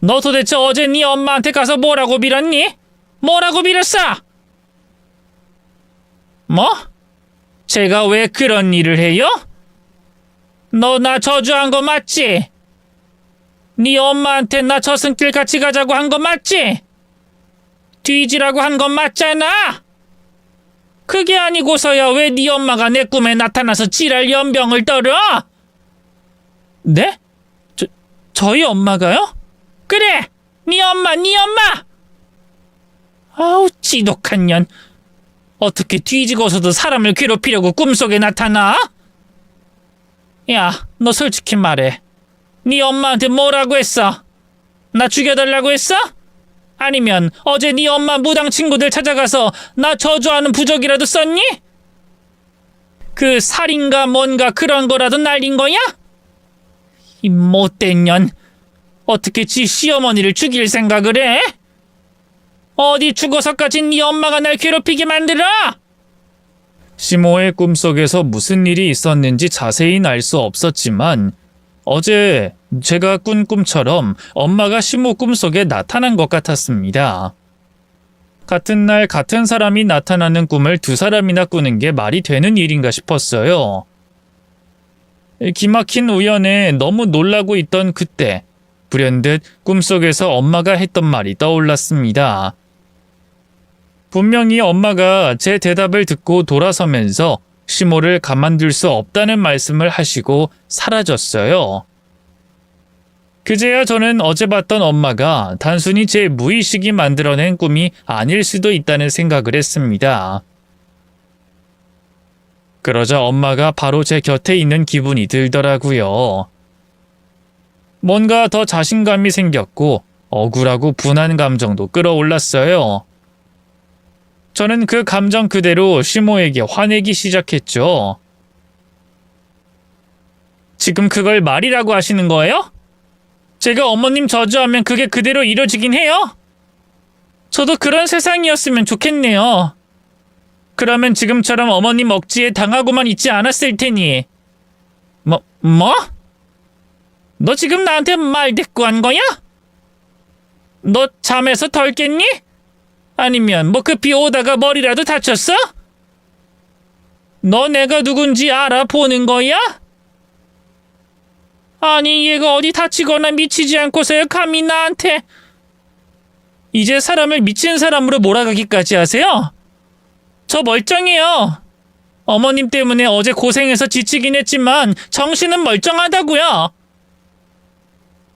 너 도대체 어제 네 엄마한테 가서 뭐라고 빌었니? 뭐라고 빌었어? 뭐? 제가 왜 그런 일을 해요? 너 나 저주한 거 맞지? 네 엄마한테 나 저승길 같이 가자고 한 거 맞지? 뒤지라고 한 건 맞잖아? 그게 아니고서야 왜 네 엄마가 내 꿈에 나타나서 지랄 연병을 떨어? 네? 저희 엄마가요? 그래! 네 엄마! 아우, 지독한 년. 어떻게 뒤지고서도 사람을 괴롭히려고 꿈속에 나타나? 야, 너 솔직히 말해. 네 엄마한테 뭐라고 했어? 나 죽여달라고 했어? 아니면 어제 네 엄마 무당 친구들 찾아가서 나 저주하는 부적이라도 썼니? 그 살인가 뭔가 그런 거라도 날린 거야? 이 못된 년. 어떻게 지 시어머니를 죽일 생각을 해? 어디 죽어서까지 네 엄마가 날 괴롭히게 만들어? 시모의 꿈속에서 무슨 일이 있었는지 자세히는 알 수 없었지만 어제 제가 꾼 꿈처럼 엄마가 시모 꿈속에 나타난 것 같았습니다. 같은 날 같은 사람이 나타나는 꿈을 두 사람이나 꾸는 게 말이 되는 일인가 싶었어요. 기막힌 우연에 너무 놀라고 있던 그때 불현듯 꿈속에서 엄마가 했던 말이 떠올랐습니다. 분명히 엄마가 제 대답을 듣고 돌아서면서 시모를 가만둘 수 없다는 말씀을 하시고 사라졌어요. 그제야 저는 어제 봤던 엄마가 단순히 제 무의식이 만들어낸 꿈이 아닐 수도 있다는 생각을 했습니다. 그러자 엄마가 바로 제 곁에 있는 기분이 들더라고요. 뭔가 더 자신감이 생겼고 억울하고 분한 감정도 끌어올랐어요. 저는 그 감정 그대로 시모에게 화내기 시작했죠. 지금 그걸 말이라고 하시는 거예요? 제가 어머님 저주하면 그게 그대로 이뤄지긴 해요? 저도 그런 세상이었으면 좋겠네요. 그러면 지금처럼 어머님 억지에 당하고만 있지 않았을 테니. 뭐? 너 지금 나한테 말 대꾸한 거야? 너 잠에서 덜 깼니? 아니면 뭐 급히 오다가 머리라도 다쳤어? 너 내가 누군지 알아보는 거야? 아니 얘가 어디 다치거나 미치지 않고서야 감히 나한테. 이제 사람을 미친 사람으로 몰아가기까지 하세요? 저 멀쩡해요. 어머님 때문에 어제 고생해서 지치긴 했지만 정신은 멀쩡하다고요.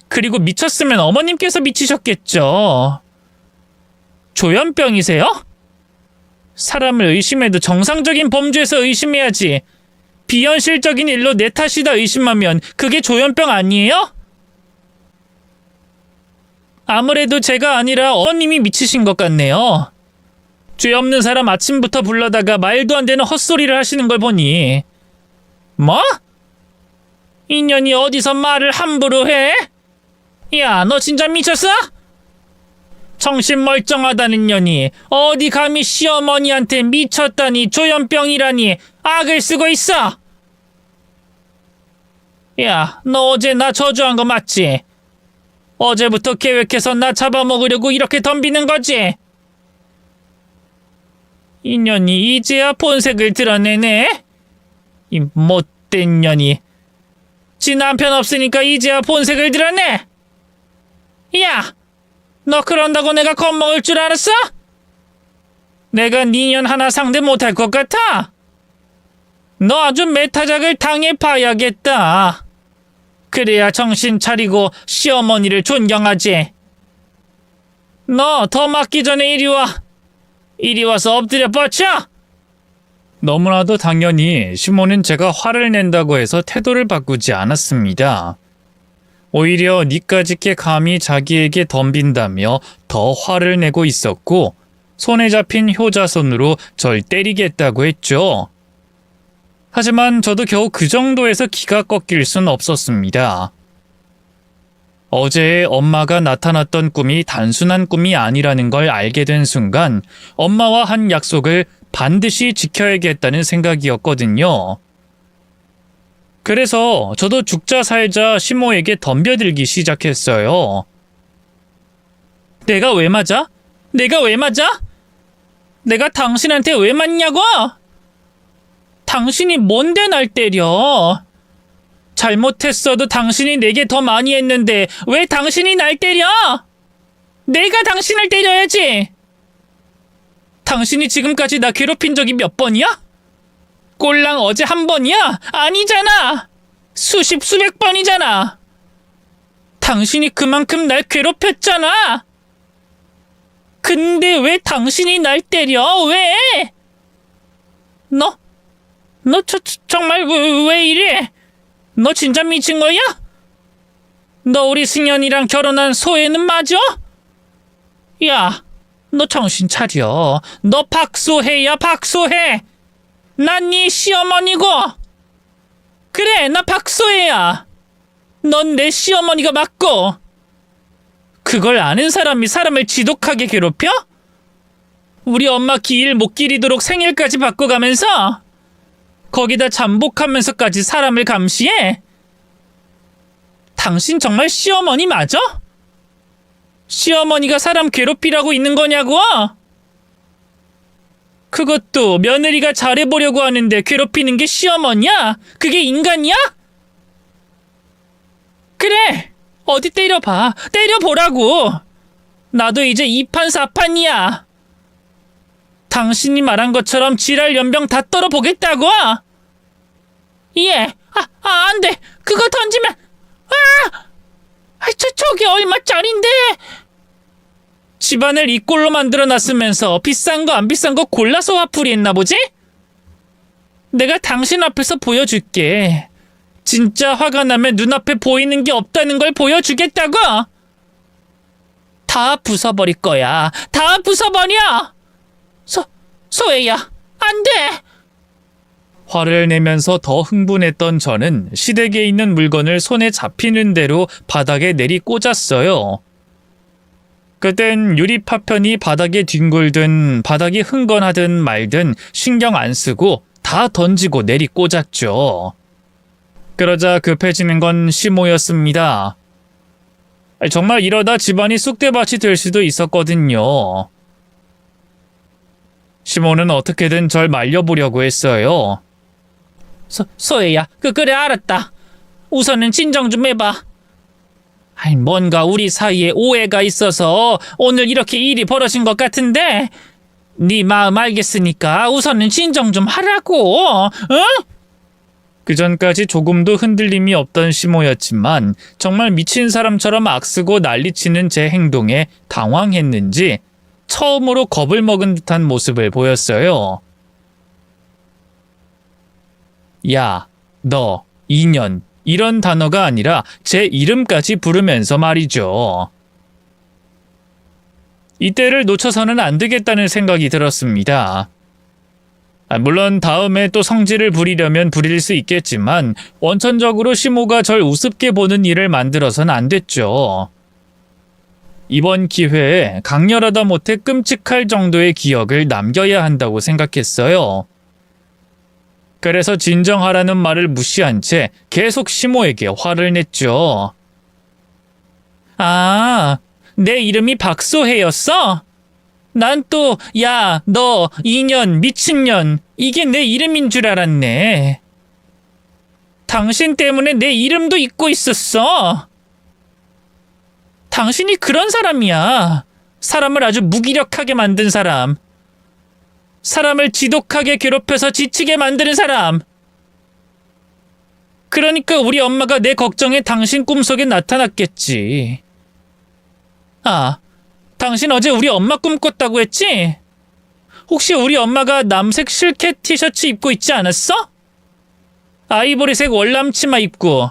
그리고 미쳤으면 어머님께서 미치셨겠죠. 조현병이세요? 사람을 의심해도 정상적인 범죄에서 의심해야지. 비현실적인 일로 내 탓이다 의심하면 그게 조현병 아니에요? 아무래도 제가 아니라 어머님이 미치신 것 같네요. 죄 없는 사람 아침부터 불러다가 말도 안 되는 헛소리를 하시는 걸 보니. 뭐? 인연이 어디서 말을 함부로 해? 야, 너 진짜 미쳤어? 정신 멀쩡하다는 년이 어디 감히 시어머니한테 미쳤다니 조현병이라니 악을 쓰고 있어. 야, 너 어제 나 저주한 거 맞지? 어제부터 계획해서 나 잡아먹으려고 이렇게 덤비는 거지? 이 년이 이제야 본색을 드러내네? 이 못된 년이. 지 남편 없으니까 이제야 본색을 드러내? 야! 너 그런다고 내가 겁먹을 줄 알았어? 내가 네 년 하나 상대 못할 것 같아? 너 아주 메타작을 당해봐야겠다. 그래야 정신 차리고 시어머니를 존경하지. 너 더 맞기 전에 이리 와. 이리 와서 엎드려 뻗쳐. 너무나도 당연히 시모는 제가 화를 낸다고 해서 태도를 바꾸지 않았습니다. 오히려 니까짓 게 감히 자기에게 덤빈다며 더 화를 내고 있었고 손에 잡힌 효자손으로 절 때리겠다고 했죠. 하지만 저도 겨우 그 정도에서 기가 꺾일 순 없었습니다. 어제 엄마가 나타났던 꿈이 단순한 꿈이 아니라는 걸 알게 된 순간 엄마와 한 약속을 반드시 지켜야겠다는 생각이었거든요. 그래서 저도 죽자 살자 시모에게 덤벼들기 시작했어요. 내가 왜 맞아? 내가 왜 맞아? 내가 당신한테 왜 맞냐고? 당신이 뭔데 날 때려? 잘못했어도 당신이 내게 더 많이 했는데 왜 당신이 날 때려? 내가 당신을 때려야지. 당신이 지금까지 나 괴롭힌 적이 몇 번이야? 꼴랑 어제 한 번이야? 아니잖아. 수십 수백 번이잖아. 당신이 그만큼 날 괴롭혔잖아. 근데 왜 당신이 날 때려? 왜? 너 정말 왜 이래? 너 진짜 미친 거야? 너 우리 승현이랑 결혼한 소혜는 맞아? 야, 너 정신 차려. 너 박소혜야, 박소혜. 난 네 시어머니고. 그래, 나 박소혜야. 넌 내 시어머니가 맞고. 그걸 아는 사람이 사람을 지독하게 괴롭혀? 우리 엄마 기일 못 기리도록 생일까지 바꿔가면서 거기다 잠복하면서까지 사람을 감시해? 당신 정말 시어머니 맞아? 시어머니가 사람 괴롭히라고 있는 거냐고? 그것도 며느리가 잘해보려고 하는데 괴롭히는 게 시어머니야? 그게 인간이야? 그래, 어디 때려봐. 때려보라고. 나도 이제 2판 4판이야. 당신이 말한 것처럼 지랄 연병 다 떨어보겠다고? 예, 안 돼. 그거 던지면, 저게 얼마짜린데? 집안을 이 꼴로 만들어놨으면서 비싼 거 안 비싼 거 골라서 화풀이 했나 보지? 내가 당신 앞에서 보여줄게. 진짜 화가 나면 눈앞에 보이는 게 없다는 걸 보여주겠다고? 다 부숴버릴 거야. 다 부숴버려! 소혜야, 안 돼! 화를 내면서 더 흥분했던 저는 시댁에 있는 물건을 손에 잡히는 대로 바닥에 내리꽂았어요. 그땐 유리 파편이 바닥에 뒹굴든 바닥이 흥건하든 말든 신경 안 쓰고 다 던지고 내리꽂았죠. 그러자 급해지는 건 시모였습니다. 정말 이러다 집안이 쑥대밭이 될 수도 있었거든요. 시모는 어떻게든 절 말려보려고 했어요. 소혜야, 그래 알았다. 우선은 진정 좀 해봐. 뭔가 우리 사이에 오해가 있어서 오늘 이렇게 일이 벌어진 것 같은데 네 마음 알겠으니까 우선은 진정 좀 하라고, 응? 그전까지 조금도 흔들림이 없던 시모였지만 정말 미친 사람처럼 악쓰고 난리치는 제 행동에 당황했는지 처음으로 겁을 먹은 듯한 모습을 보였어요. 야, 너, 인연, 이런 단어가 아니라 제 이름까지 부르면서 말이죠. 이때를 놓쳐서는 안 되겠다는 생각이 들었습니다. 물론 다음에 또 성질을 부리려면 부릴 수 있겠지만 원천적으로 시모가 절 우습게 보는 일을 만들어선 안 됐죠. 이번 기회에 강렬하다 못해 끔찍할 정도의 기억을 남겨야 한다고 생각했어요. 그래서 진정하라는 말을 무시한 채 계속 시모에게 화를 냈죠. 내 이름이 박소혜였어? 난 또 야, 너, 이년, 미친년, 이게 내 이름인 줄 알았네. 당신 때문에 내 이름도 잊고 있었어. 당신이 그런 사람이야. 사람을 아주 무기력하게 만든 사람. 사람을 지독하게 괴롭혀서 지치게 만드는 사람. 그러니까 우리 엄마가 내 걱정에 당신 꿈속에 나타났겠지. 당신 어제 우리 엄마 꿈 꿨다고 했지? 혹시 우리 엄마가 남색 실켓 티셔츠 입고 있지 않았어? 아이보리색 월남 치마 입고.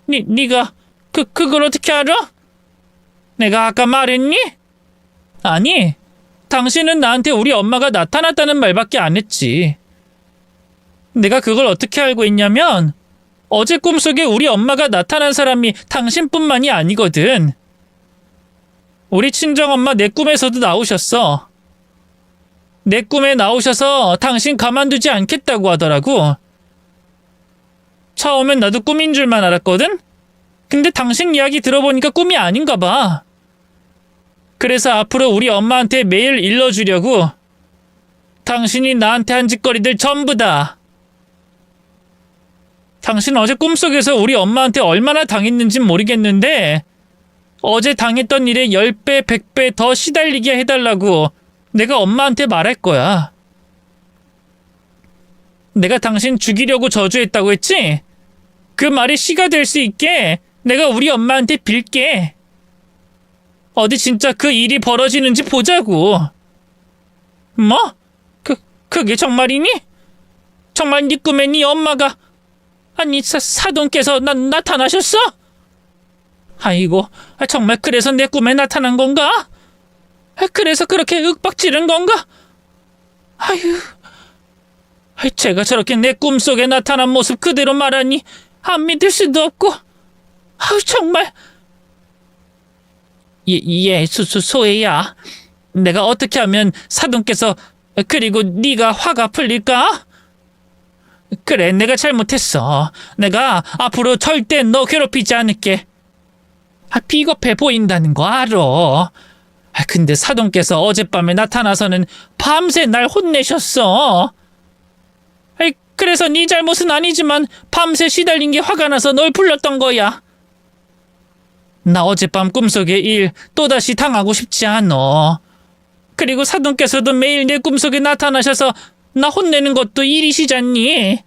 네가 그걸 어떻게 알아? 내가 아까 말했니? 아니, 당신은 나한테 우리 엄마가 나타났다는 말밖에 안 했지. 내가 그걸 어떻게 알고 있냐면 어제 꿈속에 우리 엄마가 나타난 사람이 당신뿐만이 아니거든. 우리 친정엄마 내 꿈에서도 나오셨어. 내 꿈에 나오셔서 당신 가만두지 않겠다고 하더라고. 처음엔 나도 꿈인 줄만 알았거든? 근데 당신 이야기 들어보니까 꿈이 아닌가 봐. 그래서 앞으로 우리 엄마한테 매일 일러주려고 당신이 나한테 한 짓거리들 전부 다. 당신 어제 꿈속에서 우리 엄마한테 얼마나 당했는진 모르겠는데 어제 당했던 일에 10배, 100배 더 시달리게 해달라고 내가 엄마한테 말할 거야. 내가 당신 죽이려고 저주했다고 했지? 그 말이 시가 될 수 있게 내가 우리 엄마한테 빌게. 어디 진짜 그 일이 벌어지는지 보자고. 뭐? 그게 정말이니? 정말 네 꿈에 네 엄마가 아니 사돈께서 나타나셨어? 아이고, 정말 그래서 내 꿈에 나타난 건가? 그래서 그렇게 윽박지른 건가? 아유, 제가 저렇게 내 꿈속에 나타난 모습 그대로 말하니 안 믿을 수도 없고, 아유 정말. 소혜야, 내가 어떻게 하면 사돈께서 그리고 네가 화가 풀릴까? 그래, 내가 잘못했어. 내가 앞으로 절대 너 괴롭히지 않을게. 비겁해 보인다는 거 알아. 근데 사돈께서 어젯밤에 나타나서는 밤새 날 혼내셨어. 그래서 네 잘못은 아니지만 밤새 시달린 게 화가 나서 널 불렀던 거야. 나 어젯밤 꿈속의 일 또다시 당하고 싶지 않아. 그리고 사돈께서도 매일 내 꿈속에 나타나셔서 나 혼내는 것도 일이시잖니.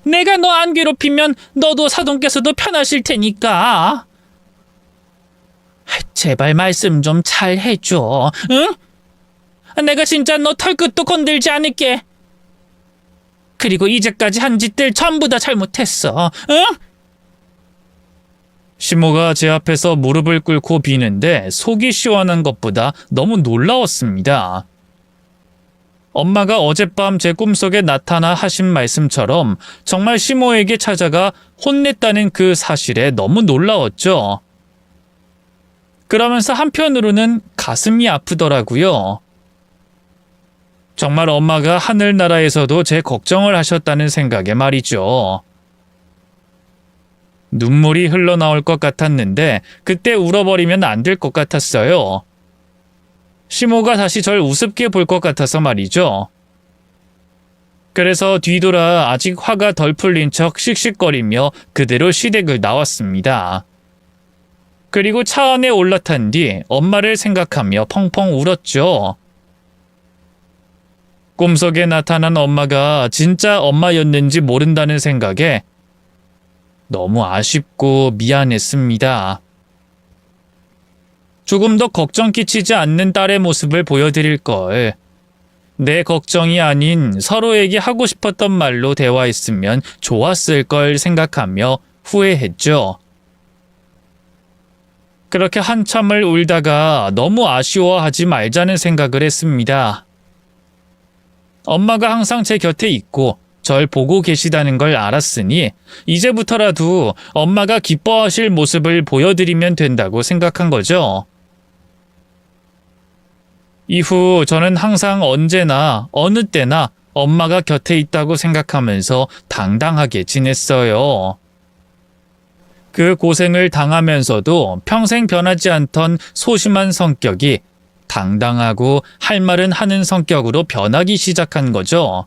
내가 너 안 괴롭히면 너도 사돈께서도 편하실 테니까. 제발 말씀 좀 잘 해줘, 응? 내가 진짜 너 털끝도 건들지 않을게. 그리고 이제까지 한 짓들 전부 다 잘못했어, 응? 시모가 제 앞에서 무릎을 꿇고 비는데 속이 시원한 것보다 너무 놀라웠습니다. 엄마가 어젯밤 제 꿈속에 나타나 하신 말씀처럼 정말 시모에게 찾아가 혼냈다는 그 사실에 너무 놀라웠죠. 그러면서 한편으로는 가슴이 아프더라고요. 정말 엄마가 하늘나라에서도 제 걱정을 하셨다는 생각에 말이죠. 눈물이 흘러나올 것 같았는데 그때 울어버리면 안 될 것 같았어요. 시모가 다시 절 우습게 볼 것 같아서 말이죠. 그래서 뒤돌아 아직 화가 덜 풀린 척 씩씩거리며 그대로 시댁을 나왔습니다. 그리고 차 안에 올라탄 뒤 엄마를 생각하며 펑펑 울었죠. 꿈속에 나타난 엄마가 진짜 엄마였는지 모른다는 생각에 너무 아쉽고 미안했습니다. 조금 더 걱정 끼치지 않는 딸의 모습을 보여드릴 걸. 내 걱정이 아닌 서로에게 하고 싶었던 말로 대화했으면 좋았을 걸 생각하며 후회했죠. 그렇게 한참을 울다가 너무 아쉬워하지 말자는 생각을 했습니다. 엄마가 항상 제 곁에 있고 절 보고 계시다는 걸 알았으니 이제부터라도 엄마가 기뻐하실 모습을 보여드리면 된다고 생각한 거죠. 이후 저는 항상 언제나 어느 때나 엄마가 곁에 있다고 생각하면서 당당하게 지냈어요. 그 고생을 당하면서도 평생 변하지 않던 소심한 성격이 당당하고 할 말은 하는 성격으로 변하기 시작한 거죠.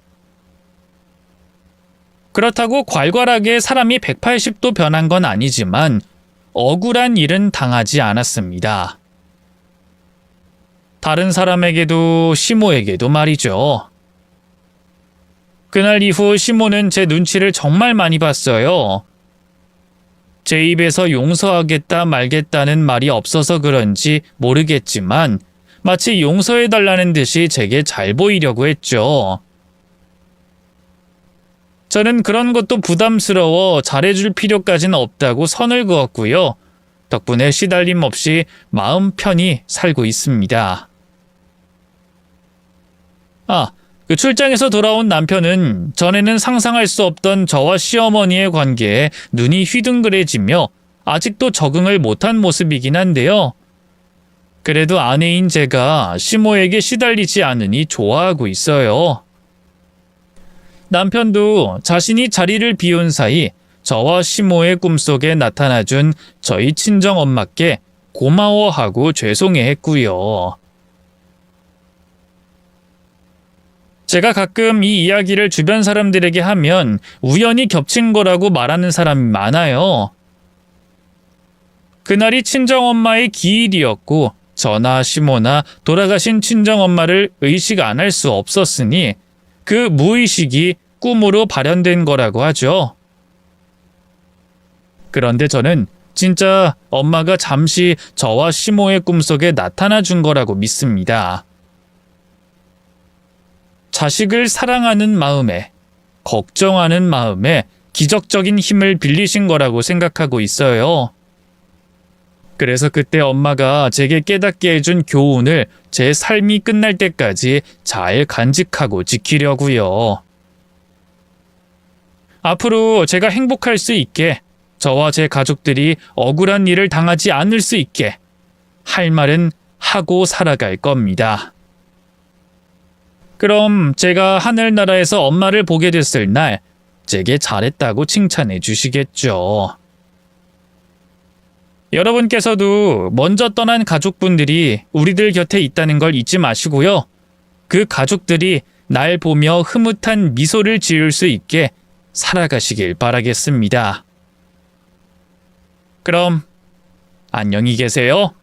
그렇다고 괄괄하게 사람이 180도 변한 건 아니지만 억울한 일은 당하지 않았습니다. 다른 사람에게도 시모에게도 말이죠. 그날 이후 시모는 제 눈치를 정말 많이 봤어요. 제 입에서 용서하겠다 말겠다는 말이 없어서 그런지 모르겠지만 마치 용서해달라는 듯이 제게 잘 보이려고 했죠. 저는 그런 것도 부담스러워 잘해줄 필요까지는 없다고 선을 그었고요. 덕분에 시달림 없이 마음 편히 살고 있습니다. 그 출장에서 돌아온 남편은 전에는 상상할 수 없던 저와 시어머니의 관계에 눈이 휘둥그레지며 아직도 적응을 못한 모습이긴 한데요. 그래도 아내인 제가 시모에게 시달리지 않으니 좋아하고 있어요. 남편도 자신이 자리를 비운 사이 저와 시모의 꿈속에 나타나준 저희 친정엄마께 고마워하고 죄송해했고요. 제가 가끔 이 이야기를 주변 사람들에게 하면 우연히 겹친 거라고 말하는 사람이 많아요. 그날이 친정엄마의 기일이었고 저나 시모나 돌아가신 친정엄마를 의식 안 할 수 없었으니 그 무의식이 꿈으로 발현된 거라고 하죠. 그런데 저는 진짜 엄마가 잠시 저와 시모의 꿈속에 나타나 준 거라고 믿습니다. 자식을 사랑하는 마음에, 걱정하는 마음에 기적적인 힘을 빌리신 거라고 생각하고 있어요. 그래서 그때 엄마가 제게 깨닫게 해준 교훈을 제 삶이 끝날 때까지 잘 간직하고 지키려고요. 앞으로 제가 행복할 수 있게, 저와 제 가족들이 억울한 일을 당하지 않을 수 있게 할 말은 하고 살아갈 겁니다. 그럼 제가 하늘나라에서 엄마를 보게 됐을 날 제게 잘했다고 칭찬해 주시겠죠. 여러분께서도 먼저 떠난 가족분들이 우리들 곁에 있다는 걸 잊지 마시고요. 그 가족들이 날 보며 흐뭇한 미소를 지을 수 있게 살아가시길 바라겠습니다. 그럼 안녕히 계세요.